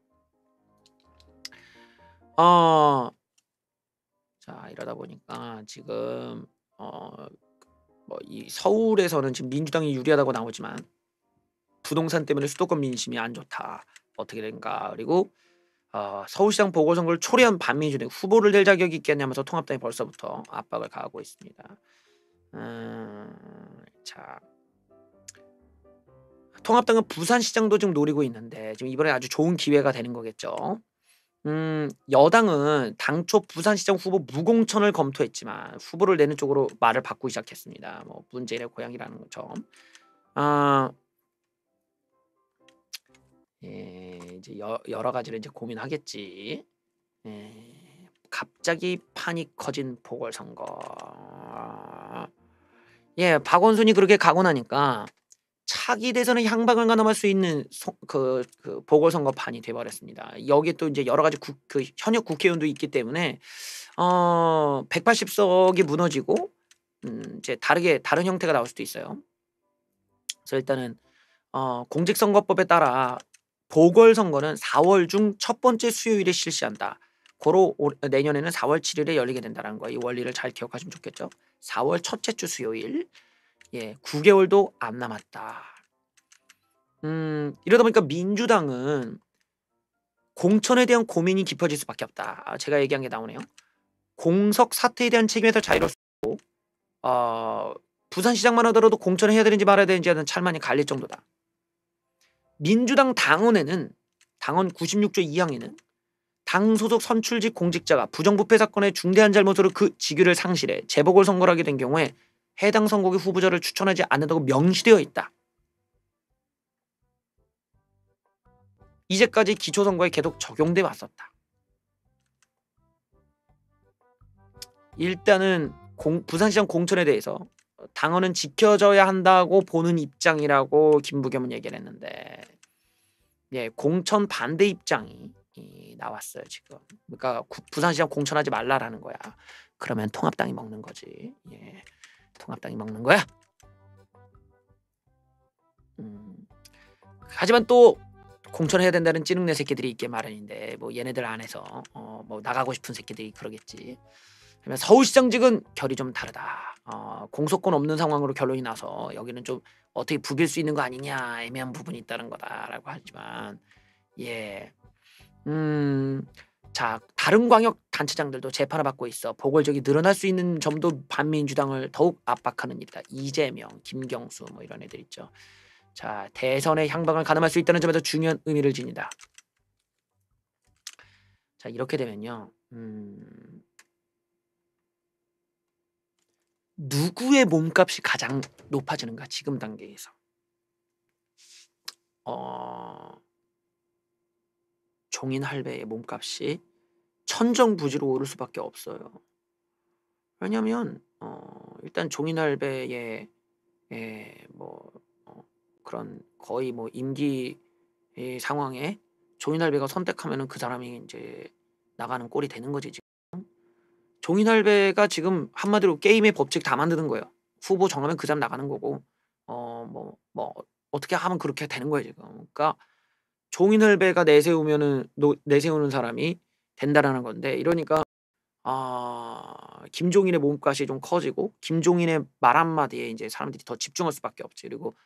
Speaker 2: 자 이러다 보니까 지금 뭐 이 서울에서는 지금 민주당이 유리하다고 나오지만 부동산 때문에 수도권 민심이 안 좋다. 어떻게 된가? 그리고 서울시장 보궐선거를 초래한 반민주당 후보를 낼 자격이 있겠냐면서 통합당이 벌써부터 압박을 가하고 있습니다. 자, 통합당은 부산시장도 지금 노리고 있는데 지금 이번에 아주 좋은 기회가 되는 거겠죠. 여당은 당초 부산시장 후보 무공천을 검토했지만 후보를 내는 쪽으로 말을 바꾸기 시작했습니다. 뭐 문재인의 고향이라는 것처럼. 이제 여러 가지를 이제 고민하겠지. 갑자기 판이 커진 보궐선거. 박원순이 그렇게 가고 나니까 차기 대선의 향방을 가늠할 수 있는 그 보궐선거판이 돼버렸습니다. 여기에 또 이제 여러 가지 현역 국회의원도 있기 때문에 180석이 무너지고 이제 다른 형태가 나올 수도 있어요. 그래서 일단은 공직선거법에 따라 보궐선거는 4월 중 첫 번째 수요일에 실시한다. 고로 내년에는 4월 7일에 열리게 된다는 거. 이 원리를 잘 기억하시면 좋겠죠. 4월 첫째 주 수요일. 9개월도 안 남았다. 이러다 보니까 민주당은 공천에 대한 고민이 깊어질 수밖에 없다. 제가 얘기한 게 나오네요. 공석 사퇴에 대한 책임에서 자유롭고 부산시장만 하더라도 공천을 해야 되는지 말아야 되는지 하는 찰만이 갈릴 정도다. 민주당 당원 96조 2항에는 당 소속 선출직 공직자가 부정부패 사건의 중대한 잘못으로 그 직위를 상실해 재보궐선거를 하게 된 경우에 해당 선거의 후보자를 추천하지 않는다고 명시되어 있다. 이제까지 기초선거에 계속 적용돼 왔었다. 일단은 부산시장 공천에 대해서 당원은 지켜져야 한다고 보는 입장이라고 김부겸은 얘기를 했는데 공천 반대 입장이 나왔어요 지금. 그러니까 부산시장 공천하지 말라라는 거야. 그러면 통합당이 먹는 거지. 통합당이 먹는 거야. 하지만 또 공천해야 된다는 찌릉내 새끼들이 있게 마련인데 뭐 얘네들 안에서 뭐 나가고 싶은 새끼들이 그러겠지. 그러면 서울시장직은 결이 좀 다르다. 공소권 없는 상황으로 결론이 나서 여기는 좀 어떻게 부빌 수 있는 거 아니냐 애매한 부분이 있다는 거다라고 하지만 자 다른 광역 단체장들도 재판을 받고 있어 보궐적이 늘어날 수 있는 점도 반민주당을 더욱 압박하는 일이다. 이재명, 김경수 뭐 이런 애들 있죠. 자 대선의 향방을 가늠할 수 있다는 점에서 중요한 의미를 지닌다. 자 이렇게 되면요. 누구의 몸값이 가장 높아지는가 지금 단계에서 종인 할배의 몸값이 천정부지로 오를 수밖에 없어요. 왜냐하면 일단 종인 할배의 그런 거의 뭐 임기 상황에 종인 할배가 선택하면은 그 사람이 이제 나가는 꼴이 되는 거지 지금. 종인 할배가 지금 한마디로 게임의 법칙 다 만드는 거예요. 후보 정하면 그 사람 나가는 거고 어떻게 하면 그렇게 되는 거예요 지금. 그러니까 종인 할배가 내세우는 사람이 된다라는 건데 이러니까 김종인의 몸값이 좀 커지고 김종인의 말 한마디에 이제 사람들이 더 집중할 수밖에 없지. 그리고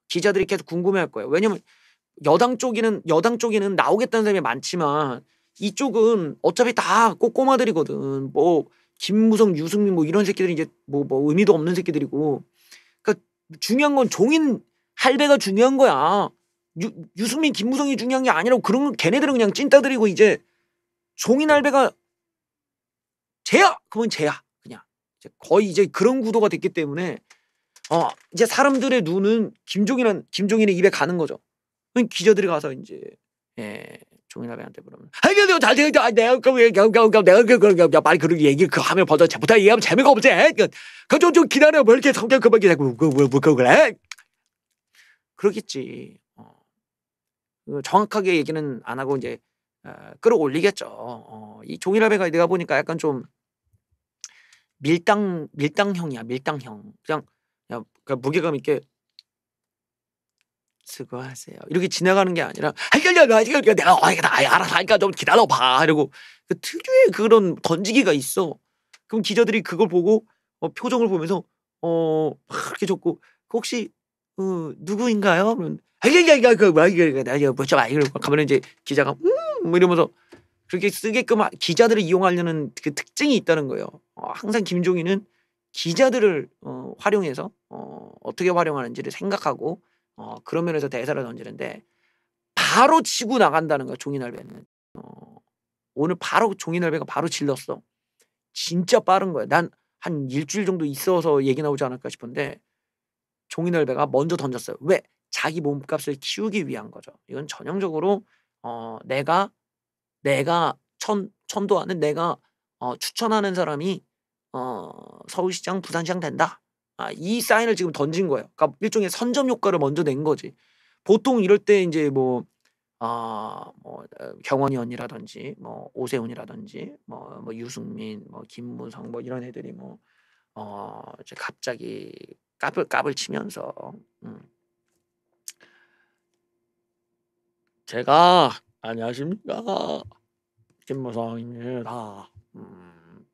Speaker 2: 기자들이 계속 궁금해할 거예요. 왜냐면 여당 쪽에는 나오겠다는 사람이 많지만 이쪽은 어차피 다 꼬꼬마들이거든. 뭐 김무성, 유승민 뭐 이런 새끼들이 이제 뭐 의미도 없는 새끼들이고. 그러니까 중요한 건 종인 할배가 중요한 거야. 유승민, 김무성이 중요한 게 아니라고. 그런 걔네들은 그냥 찐따들이고 이제 종인 할배가 쟤야. 그러면 쟤야. 그냥 이제 거의 이제 그런 구도가 됐기 때문에 이제 사람들의 눈은 김종인의 입에 가는 거죠. 기자들이 가서 이제 종인 할배한테 그러면 내가 잘 되겠다. 내가 빨리 그런 얘기 하면 벌써 부터 얘기하면 재미가 없지. 좀 기다려. 뭐 이렇게 성격 급하게 자꾸 그래. 그러겠지. 정확하게 얘기는 안 하고 이제 끌어올리겠죠. 이 종인 할배가 내가 보니까 약간 좀 밀당형이야. 밀당형. 그냥 무게감 있게 수고하세요 이렇게 지나가는 게 아니라 내가 알아서 하니까 좀 기다려봐 이러고 그 특유의 그런 던지기가 있어. 그럼 기자들이 그걸 보고 표정을 보면서 막 이렇게 적고 혹시 누구인가요? 그러면 아이가 그 뭐 이거 나 이거 뭐죠? 이러고 가면 이제 기자가 뭐 이러면서 그렇게 쓰게끔 기자들을 이용하려는 그 특징이 있다는 거예요. 항상 김종인은 기자들을 활용해서 어떻게 활용하는지를 생각하고 그런 면에서 대사를 던지는데 바로 치고 나간다는 거야 종이날배는. 오늘 바로 종이날배가 바로 질렀어. 진짜 빠른 거야. 난 한 일주일 정도 있어서 얘기 나오지 않을까 싶은데 종이날배가 먼저 던졌어요. 왜? 자기 몸값을 키우기 위한 거죠. 이건 전형적으로 내가 천도하는 내가 추천하는 사람이 서울시장, 부산시장 된다. 이 사인을 지금 던진 거예요. 그러니까 일종의 선점 효과를 먼저 낸 거지. 보통 이럴 때 이제 뭐 경원의원이라든지 뭐 오세훈이라든지 뭐 유승민, 뭐 김무성 뭐 이런 애들이 이제 갑자기 까불 치면서 제가 안녕하십니까 김무성입니다.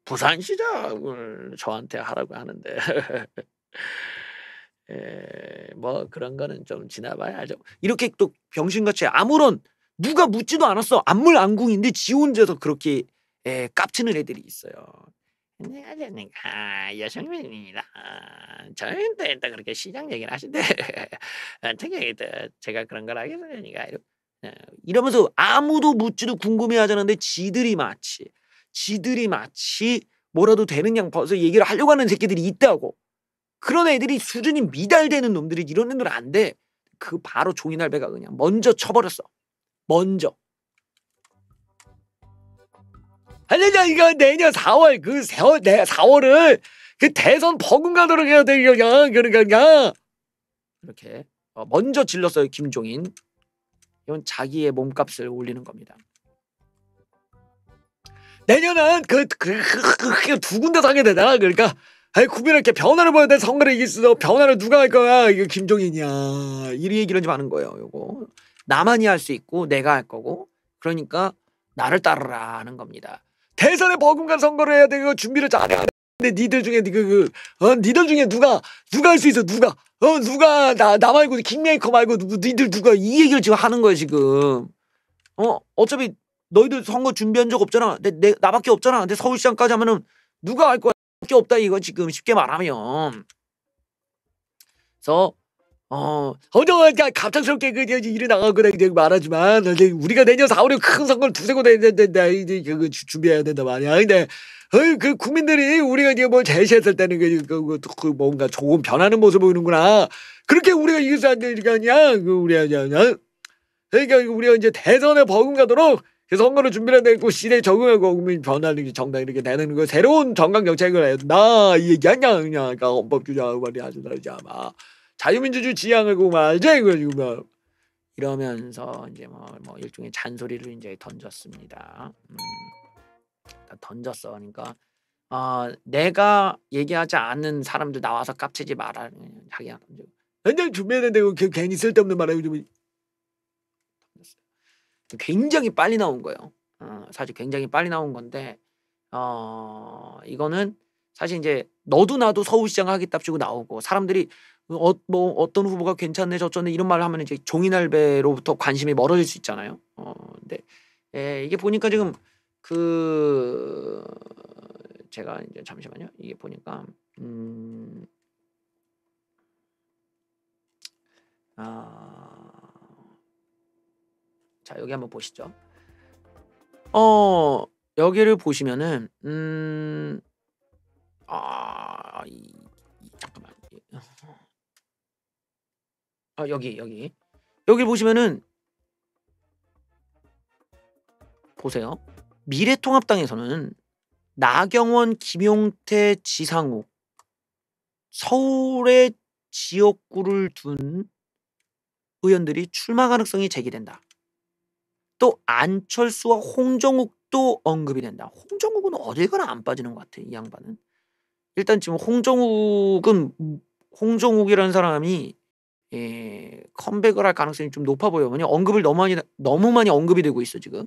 Speaker 2: 부산시장을 저한테 하라고 하는데 뭐 그런 거는 좀 지나봐야죠. 이렇게 또 병신같이 아무런 누가 묻지도 않았어. 안물안궁인데 지 혼자서 그렇게 깝치는 애들이 있어요. 안녕하십니까 여성민입니다. 저는 또 그렇게 시장 얘기를 하신데 어떻게 제가 그런 걸 하겠습니까? 이러면서 아무도 묻지도 궁금해하지 않는데 지들이 마치 뭐라도 되는 양 벌써 얘기를 하려고 하는 새끼들이 있다고. 그런 애들이 수준이 미달되는 놈들이 이런 애들은 안 돼. 그 바로 종이날배가 그냥 먼저 쳐버렸어. 먼저. 아니 이거 내년 4월 4월을 그 대선 버금가도록 해야 돼 그러니까 이렇게 먼저 질렀어요 김종인. 이건 자기의 몸값을 올리는 겁니다. 내년은 두 군데 하게 되잖아. 그러니까 국민에게 변화를 보여야 돼. 선거를 이길 수도 변화를 누가 할 거야? 이거 김종인이야. 이 얘기를 좀 하는 거예요. 요거 나만이 할 수 있고 내가 할 거고 그러니까 나를 따르라 하는 겁니다. 대선에 버금간 선거를 해야 되고 준비를 잘해야 돼. 근데 니들 중에 니들 중에 누가 할 수 있어? 누가 나 말고 킹메이커 말고 니들 누가 이 얘기를 지금 하는 거야 지금. 어차피 너희들 선거 준비한 적 없잖아. 나밖에 없잖아. 근데 서울시장까지 하면은 누가 할 거야? 밖에 없다 이거 지금 쉽게 말하면. 그래서 갑작스럽게 일이 나가고 말하지만 우리가 내년 4월에 큰 선거를 두세 번 해야 된다. 이제 그거 준비해야 된단 말이야. 근데 그 국민들이 우리가 이제 뭐 제시했을 때는 그 뭔가 조금 변하는 모습 보이는구나. 그렇게 우리가 이길 수 있는 게 아니야. 그러니까 우리가 이제 대선에 버금가도록 선거를 준비를 내고 시대에 적응하고 국민 변화를 정당 이렇게 내는 거 새로운 정강 정책을 해야 된다. 이 얘기 아니야 그냥. 그러니까 헌법주의자 말이 아주 다르지 아마. 자유민주주의 지향하고 말이지 이거 이러면서 이제 뭐 일종의 잔소리를 이제 던졌습니다. 던졌어. 그러니까 내가 얘기하지 않는 사람들 나와서 깝치지 마라. 자기가 던져. 완전 준비했는데 괜히 쓸데없는 말하고 좀 굉장히 빨리 나온 거예요. 사실 굉장히 빨리 나온 건데 이거는 사실 이제 너도 나도 서울시장 하겠답시고 나오고 사람들이 뭐 어떤 후보가 괜찮네 저쩌네 이런 말을 하면 이제 종이날배로부터 관심이 멀어질 수 있잖아요. 근데 이게 보니까 지금 제가 이제 잠시만요. 이게 보니까 자 여기 한번 보시죠. 여기를 보시면은 잠깐만. 여기 보시면은 보세요. 미래통합당에서는 나경원, 김용태, 지상욱 서울의 지역구를 둔 의원들이 출마 가능성이 제기된다. 또 안철수와 홍정욱도 언급이 된다. 홍정욱은 어딜 가나 안 빠지는 것 같아. 이 양반은. 일단 지금 홍정욱이라는 사람이 컴백을 할 가능성이 좀 높아 보여요. 왜냐면 언급을 너무 많이 언급이 되고 있어 지금.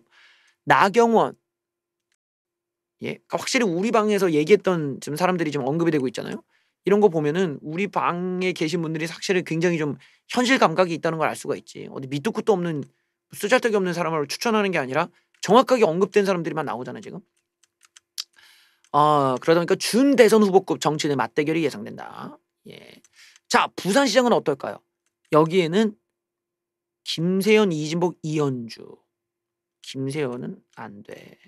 Speaker 2: 나경원 그러니까 확실히 우리 방에서 얘기했던 지금 사람들이 지금 언급이 되고 있잖아요. 이런 거 보면은 우리 방에 계신 분들이 확실히 굉장히 좀 현실 감각이 있다는 걸 알 수가 있지. 어디 밑도 끝도 없는 쓰잘데기 없는 사람을 추천하는 게 아니라 정확하게 언급된 사람들이만 나오잖아요 지금. 그러다 보니까 준대선 후보급 정치인의 맞대결이 예상된다. 예. 자, 부산시장은 어떨까요? 여기에는 김세연, 이진복, 이현주. 김세연은 안 돼.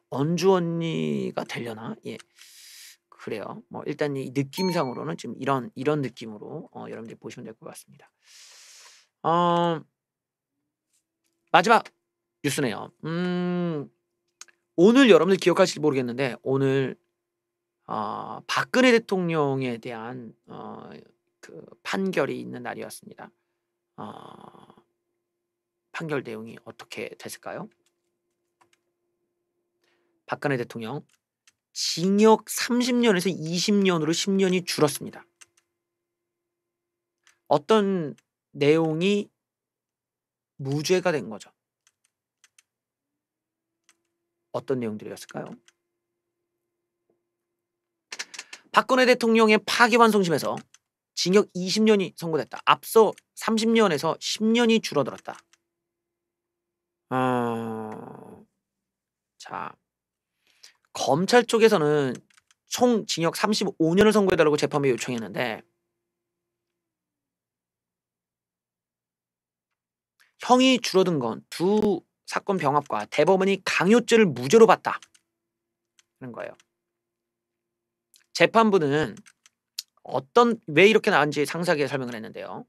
Speaker 2: 언주 언니가 되려나? 예. 그래요. 뭐 일단 이 느낌상으로는 지금 이런 느낌으로 여러분들이 보시면 될 것 같습니다. 마지막 뉴스네요. 오늘 여러분들 기억하실지 모르겠는데 오늘 박근혜 대통령에 대한 그 판결이 있는 날이었습니다. 판결 내용이 어떻게 됐을까요? 박근혜 대통령 징역 30년에서 20년으로 10년이 줄었습니다. 어떤 내용이 무죄가 된 거죠? 어떤 내용들이었을까요? 박근혜 대통령의 파기환송심에서 징역 20년이 선고됐다. 앞서 30년에서 10년이 줄어들었다. 자, 검찰 쪽에서는 총 징역 35년을 선고해달라고 재판부에 요청했는데 형이 줄어든 건 두 사건 병합과 대법원이 강요죄를 무죄로 봤다는 거예요. 재판부는 왜 이렇게 나왔는지 상세하게 설명을 했는데요.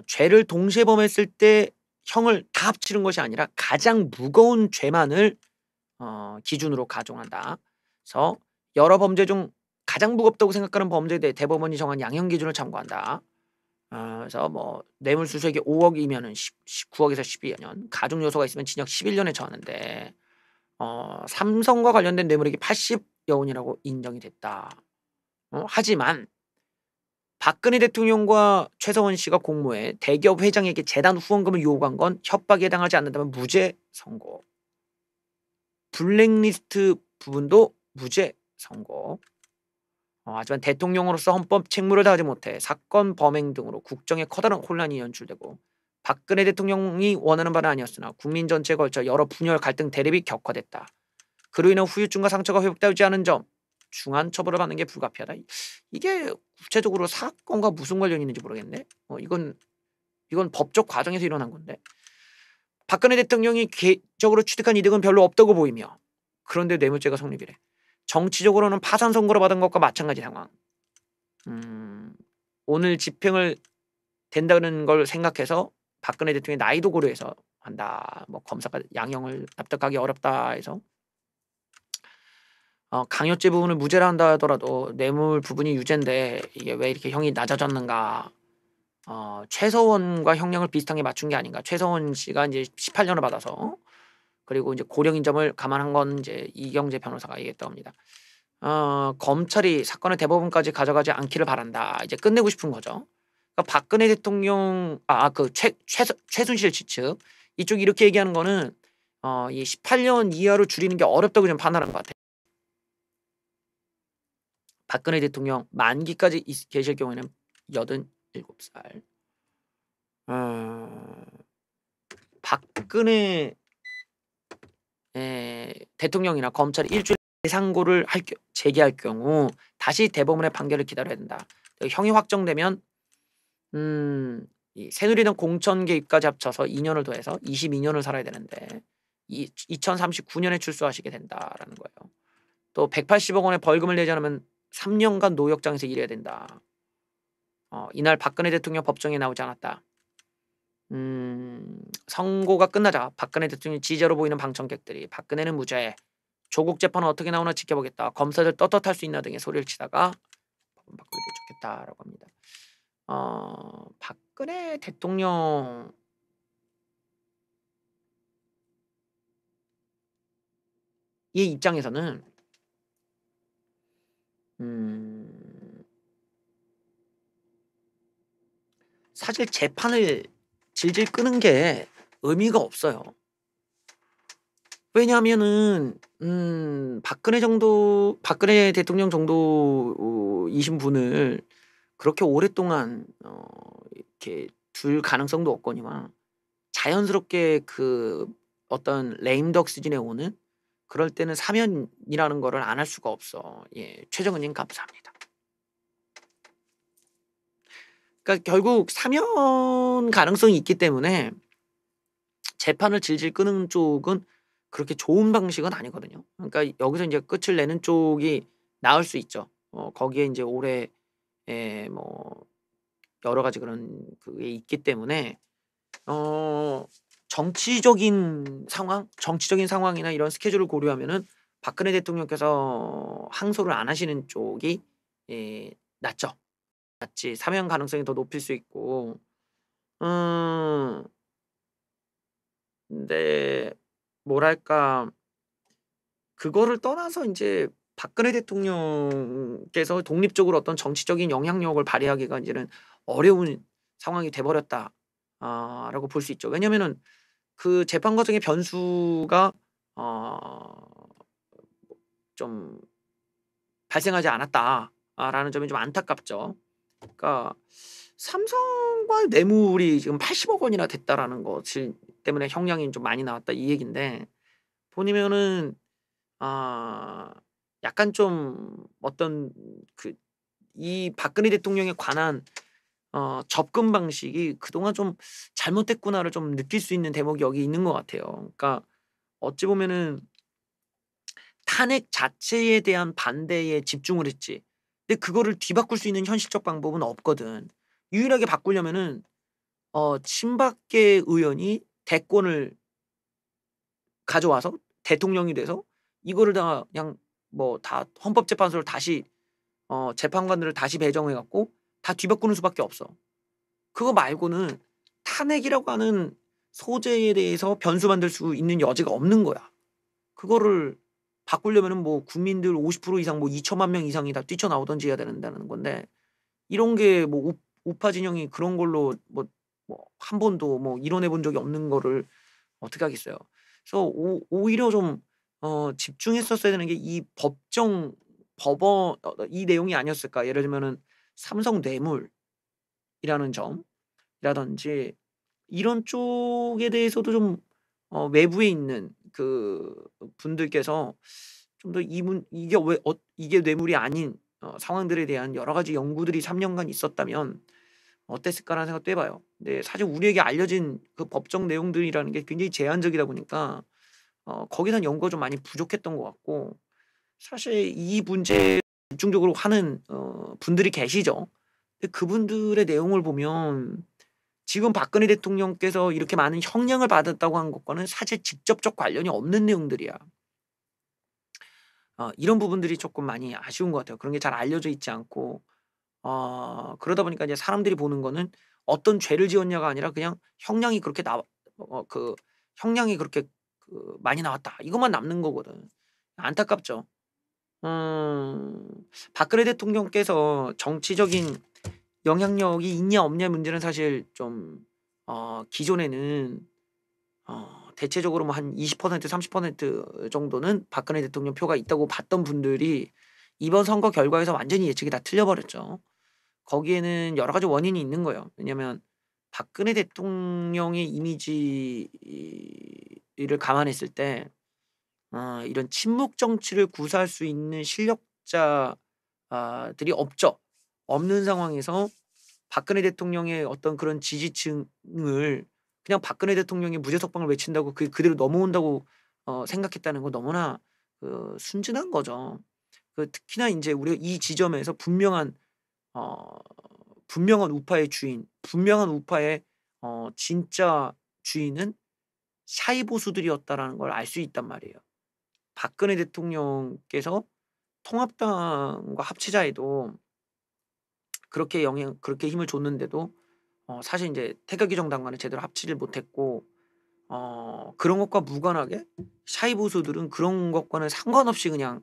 Speaker 2: 죄를 동시에 범했을 때 형을 다 합치는 것이 아니라 가장 무거운 죄만을 기준으로 가정한다. 그래서 여러 범죄 중 가장 무겁다고 생각하는 범죄에 대해 대법원이 정한 양형 기준을 참고한다. 그래서 뭐 뇌물수수액이 5억이면은 19억에서 12년, 가중 요소가 있으면 징역 11년에 처하는데 삼성과 관련된 뇌물액이 80여 원이라고 인정이 됐다. 하지만 박근혜 대통령과 최서원 씨가 공모해 대기업 회장에게 재단 후원금을 요구한 건 협박에 해당하지 않는다면 무죄 선고. 블랙리스트 부분도 무죄 선고. 하지만 대통령으로서 헌법 책무를 다하지 못해 사건 범행 등으로 국정에 커다란 혼란이 연출되고 박근혜 대통령이 원하는 바는 아니었으나 국민 전체에 걸쳐 여러 분열 갈등 대립이 격화됐다. 그로 인한 후유증과 상처가 회복되지 않은 점 중한 처벌을 받는 게 불가피하다. 이게 구체적으로 사건과 무슨 관련이 있는지 모르겠네. 이건 법적 과정에서 일어난 건데 박근혜 대통령이 개적으로 취득한 이득은 별로 없다고 보이며 그런데 뇌물죄가 성립이래. 정치적으로는 파산 선고를 받은 것과 마찬가지 상황. 오늘 집행을 된다는 걸 생각해서 박근혜 대통령의 나이도 고려해서 한다. 뭐 검사가 양형을 납득하기 어렵다 해서 강요죄 부분을 무죄라 한다 하더라도 뇌물 부분이 유죄인데 이게 왜 이렇게 형이 낮아졌는가? 최서원과 형량을 비슷하게 맞춘 게 아닌가? 최서원 씨가 이제 18년을 받아서 그리고 이제 고령인 점을 감안한 건 이제 이경재 변호사가 얘기했다고 합니다. 검찰이 사건의 대법원까지 가져가지 않기를 바란다. 이제 끝내고 싶은 거죠. 그러니까 박근혜 대통령 최순실 씨 측 이쪽 이렇게 얘기하는 거는 이 18년 이하로 줄이는 게 어렵다고 좀 판단한 것 같아요. 박근혜 대통령 만기까지 계실 경우에는 87살. 박근혜 대통령이나 검찰이 일주일 상고를 제기할 경우 다시 대법원의 판결을 기다려야 된다. 형이 확정되면 이 새누리당 공천 개입까지 합쳐서 2년을 더해서 22년을 살아야 되는데 2039년에 출소하시게 된다라는 거예요. 또 180억 원의 벌금을 내지 않으면 3년간 노역장에서 일해야 된다. 이날 박근혜 대통령 법정에 나오지 않았다. 선고가 끝나자 박근혜 대통령 지지자로 보이는 방청객들이 박근혜는 무죄, 조국 재판은 어떻게 나오나 지켜보겠다, 검사들 떳떳할 수 있나 등의 소리를 치다가 법원 바꾸게 좋겠다라고 합니다. 박근혜 대통령 이 입장에서는 사실 재판을 질질 끄는 게 의미가 없어요. 왜냐하면은 박근혜 대통령 정도이신 분을 그렇게 오랫동안 이렇게 둘 가능성도 없거니와 자연스럽게 그 어떤 레임덕 시즌에 오는 그럴 때는 사면이라는 거를 안 할 수가 없어. 예, 최정은님 감사합니다. 그러니까 결국 사면 가능성이 있기 때문에 재판을 질질 끄는 쪽은 그렇게 좋은 방식은 아니거든요. 그러니까 여기서 이제 끝을 내는 쪽이 나을 수 있죠. 거기에 이제 올해 뭐 여러 가지 그런 그게 있기 때문에 정치적인 상황이나 이런 스케줄을 고려하면은 박근혜 대통령께서 항소를 안 하시는 쪽이 낫죠. 낫지. 사면 가능성이 더 높을 수 있고. 근데 뭐랄까 그거를 떠나서 인제 박근혜 대통령께서 독립적으로 어떤 정치적인 영향력을 발휘하기가 인제는 어려운 상황이 돼 버렸다 라고 볼 수 있죠. 왜냐면은 그 재판 과정의 변수가 어 좀 발생하지 않았다 라는 점이 좀 안타깝죠. 그러니까 삼성과의 뇌물이 지금 80억 원이나 됐다라는 것을 때문에 형량이 좀 많이 나왔다 이 얘긴데 보면은 아 약간 좀 어떤 그 이 박근혜 대통령에 관한 접근 방식이 '그동안 좀 잘못됐구나.'를 좀 느낄 수 있는 대목이 여기 있는 것 같아요. 그러니까 어찌 보면은 탄핵 자체에 대한 반대에 집중을 했지. 근데 그거를 뒤바꿀 수 있는 현실적 방법은 없거든. 유일하게 바꾸려면은 친박계 의원이 대권을 가져와서 대통령이 돼서 이거를 다 그냥 뭐 다 헌법재판소를 다시 재판관들을 다시 배정해 갖고 다 뒤바꾸는 수밖에 없어. 그거 말고는 탄핵이라고 하는 소재에 대해서 변수 만들 수 있는 여지가 없는 거야. 그거를 바꾸려면은 뭐 국민들 50% 이상 뭐 2천만 명 이상이 다 뛰쳐나오든지 해야 된다는 건데 이런 게 뭐 우파 진영이 그런 걸로 한 번도 뭐 이뤄내 본 적이 없는 거를 어떻게 하겠어요. 그래서 오히려 좀 집중했었어야 되는 게 이 법원 이 내용이 아니었을까. 예를 들면은 삼성 뇌물이라는 점이라든지 이런 쪽에 대해서도 좀 외부에 있는 그 분들께서 좀 더 이게 왜 이게 뇌물이 아닌 상황들에 대한 여러 가지 연구들이 3 년간 있었다면 어땠을까라는 생각도 해 봐요. 근데 사실 우리에게 알려진 그 법정 내용들이라는 게 굉장히 제한적이다 보니까 거기에 대한 연구가 좀 많이 부족했던 것 같고 사실 이 문제에 집중적으로 하는 분들이 계시죠. 근데 그분들의 내용을 보면 지금 박근혜 대통령께서 이렇게 많은 형량을 받았다고 한 것과는 사실 직접적 관련이 없는 내용들이야. 이런 부분들이 쪼끔 많이 아쉬운 것 같아요. 그런 게 잘 알려져 있지 않고 그러다 보니까 이제 사람들이 보는 거는 어떤 죄를 지었냐가 아니라 그냥 형량이 그렇게 그 형량이 그렇게 많이 나왔다. 이것만 남는 거거든. 안타깝죠. 음 박근혜 대통령께서 정치적인 영향력이 있냐 없냐 문제는 사실 좀 기존에는 대체적으로 뭐 한 20% 30% 정도는 박근혜 대통령 표가 있다고 봤던 분들이 이번 선거 결과에서 완전히 예측이 다 틀려 버렸죠. 거기에는 여러 가지 원인이 있는 거예요. 왜냐면 박근혜 대통령의 이미지를 감안했을 때 이런 친묵 정치를 구사할 수 있는 실력자 들이 없죠. 없는 상황에서 박근혜 대통령의 어떤 그런 지지층을 그냥 박근혜 대통령이 무죄석방을 외친다고 그게 그대로 넘어온다고 생각했다는 건 너무나 순진한 거죠. 특히나 인제 우리가 이 지점에서 어 분명한 우파의 주인, 분명한 우파의 진짜 주인은 샤이 보수들이었다라는 걸 알 수 있단 말이에요. 박근혜 대통령께서 통합당과 합치자에도 그렇게 힘을 줬는데도 사실 인제 태극기 정당과는 제대로 합치질 못했고 그런 것과 무관하게 샤이 보수들은 그런 것과는 상관없이 그냥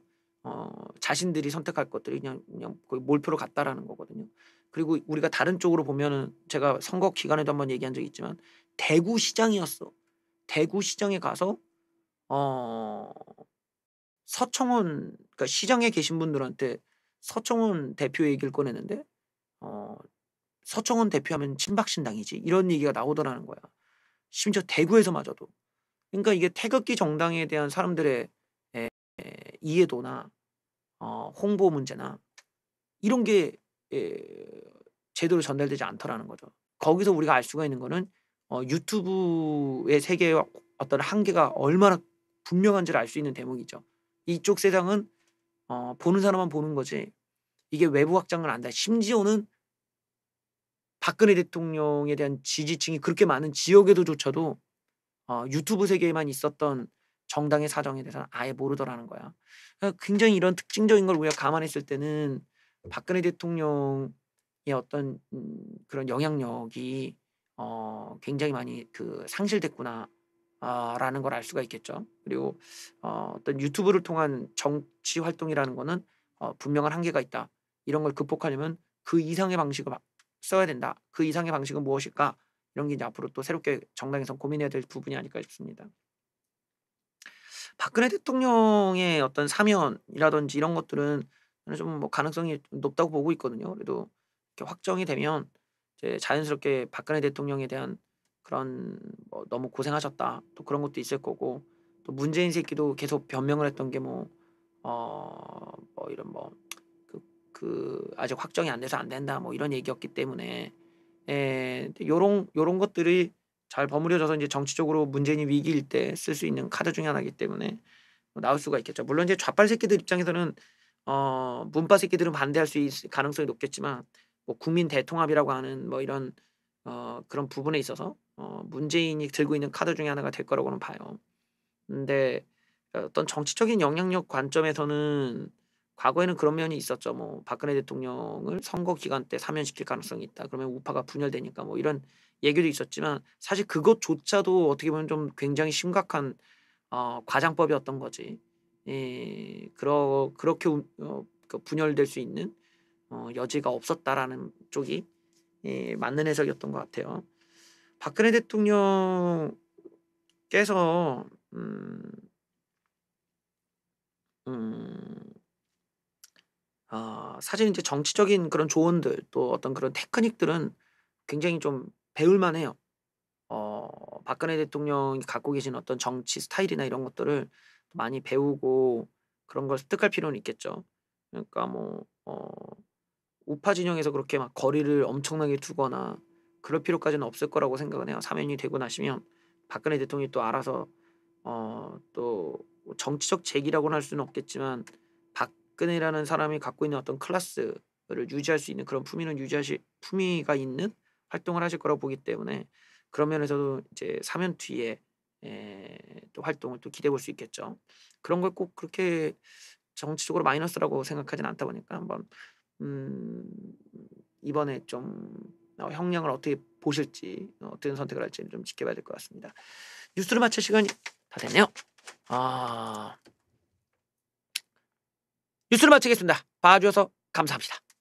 Speaker 2: 자신들이 선택할 것들이 그냥 거의 몰표로 갔다라는 거거든요. 그리고 우리가 다른 쪽으로 보면은 제가 선거 기간에도 한번 얘기한 적이 있지만 대구시장이었어. 대구시장에 가서 어 서청원 그러니까 시장에 계신 분들한테 서청원 대표 얘기를 꺼내는데 어 "서청원 대표하면 친박신당이지." 이런 얘기가 나오더라는 거야. 심지어 대구에서마저도. 그러니까 이게 태극기 정당에 대한 사람들의 에 이해도나 홍보 문제나 이런 게 에 제대로 전달되지 않더라는 거죠. 거기서 우리가 알 수가 있는 거는 유튜브의 세계의 어떤 한계가 얼마나 분명한지를 알 수 있는 대목이죠. 이쪽 세상은 보는 사람만 보는 거지 이게 외부 확장을 안다. 심지어는 박근혜 대통령에 대한 지지층이 그렇게 많은 지역에도조차도 유튜브 세계에만 있었던 정당의 사정에 대해서는 아예 모르더라는 거야. 굉장히 이런 특징적인 걸 우리가 감안했을 때는 박근혜 대통령의 어떤 그런 영향력이 굉장히 많이 상실됐구나 라는 걸 알 수가 있겠죠. 그리고 어떤 유튜브를 통한 정치 활동이라는 거는 분명한 한계가 있다. 이런 걸 극복하려면 그 이상의 방식을 써야 된다. 그 이상의 방식은 무엇일까? 이런 게 이제 앞으로 또 새롭게 정당에서 고민해야 될 부분이 아닐까 싶습니다. 박근혜 대통령의 어떤 사면이라든지 이런 것들은 저는 좀 뭐 가능성이 높다고 보고 있거든요. 그래도 이렇게 확정이 되면 이제 자연스럽게 박근혜 대통령에 대한 그런 뭐 "너무 고생하셨다." 또 그런 것도 있을 거고 또 문재인 새끼도 계속 변명을 했던 게 뭐 이런 "아직 확정이 안 돼서 안 된다." 뭐 이런 얘기였기 때문에 요런 것들이 잘 버무려져서 인제 정치적으로 문재인이 위기일 때 쓸 수 있는 카드 중에 하나이기 때문에 나올 수가 있겠죠. 물론 이제 좌빨 새끼들 입장에서는 문파 새끼들은 반대할 수 있을 가능성이 높겠지만 뭐 국민 대통합이라고 하는 뭐 이런 그런 부분에 있어서 문재인이 들고 있는 카드 중에 하나가 될 거라고는 봐요. 근데 어떤 정치적인 영향력 관점에서는 과거에는 그런 면이 있었죠. 뭐 박근혜 대통령을 선거 기간 때 사면시킬 가능성이 있다. 그러면 우파가 분열되니까 뭐 이런 얘기도 있었지만 사실 그것조차도 어떻게 보면 좀 굉장히 심각한 과장법이었던 거지. 그렇게 분열될 수 있는 여지가 없었다라는 쪽이 맞는 해석이었던 것 같아요. 박근혜 대통령께서 음 음 사실 인제 정치적인 그런 조언들 또 어떤 그런 테크닉들은 굉장히 좀 배울 만해요. 박근혜 대통령이 갖고 계신 어떤 정치 스타일이나 이런 것들을 많이 배우고 그런 걸 습득할 필요는 있겠죠. 그러니까 우파 진영에서 그렇게 막 거리를 엄청나게 두거나 그럴 필요까지는 없을 거라고 생각은 해요. 사면이 되고 나시면 박근혜 대통령이 또 알아서 또 정치적 재기라고는 할 수는 없겠지만 박근혜라는 사람이 갖고 있는 어떤 클래스를 유지할 수 있는 그런 품위가 있는 활동을 하실 거라고 보기 때문에 그런 면에서도 이제 사면 뒤에 또 활동을 또 기대해 볼 수 있겠죠. 그런 걸 꼭 그렇게 정치적으로 마이너스라고 생각하진 않다 보니까 한번 음 이번에 좀 형량을 어떻게 보실지 어떤 선택을 할지는 좀 지켜봐야 될 것 같습니다. 뉴스를 마칠 시간이 다 됐네요. 아 뉴스를 마치겠습니다. 봐 주셔서 감사합니다.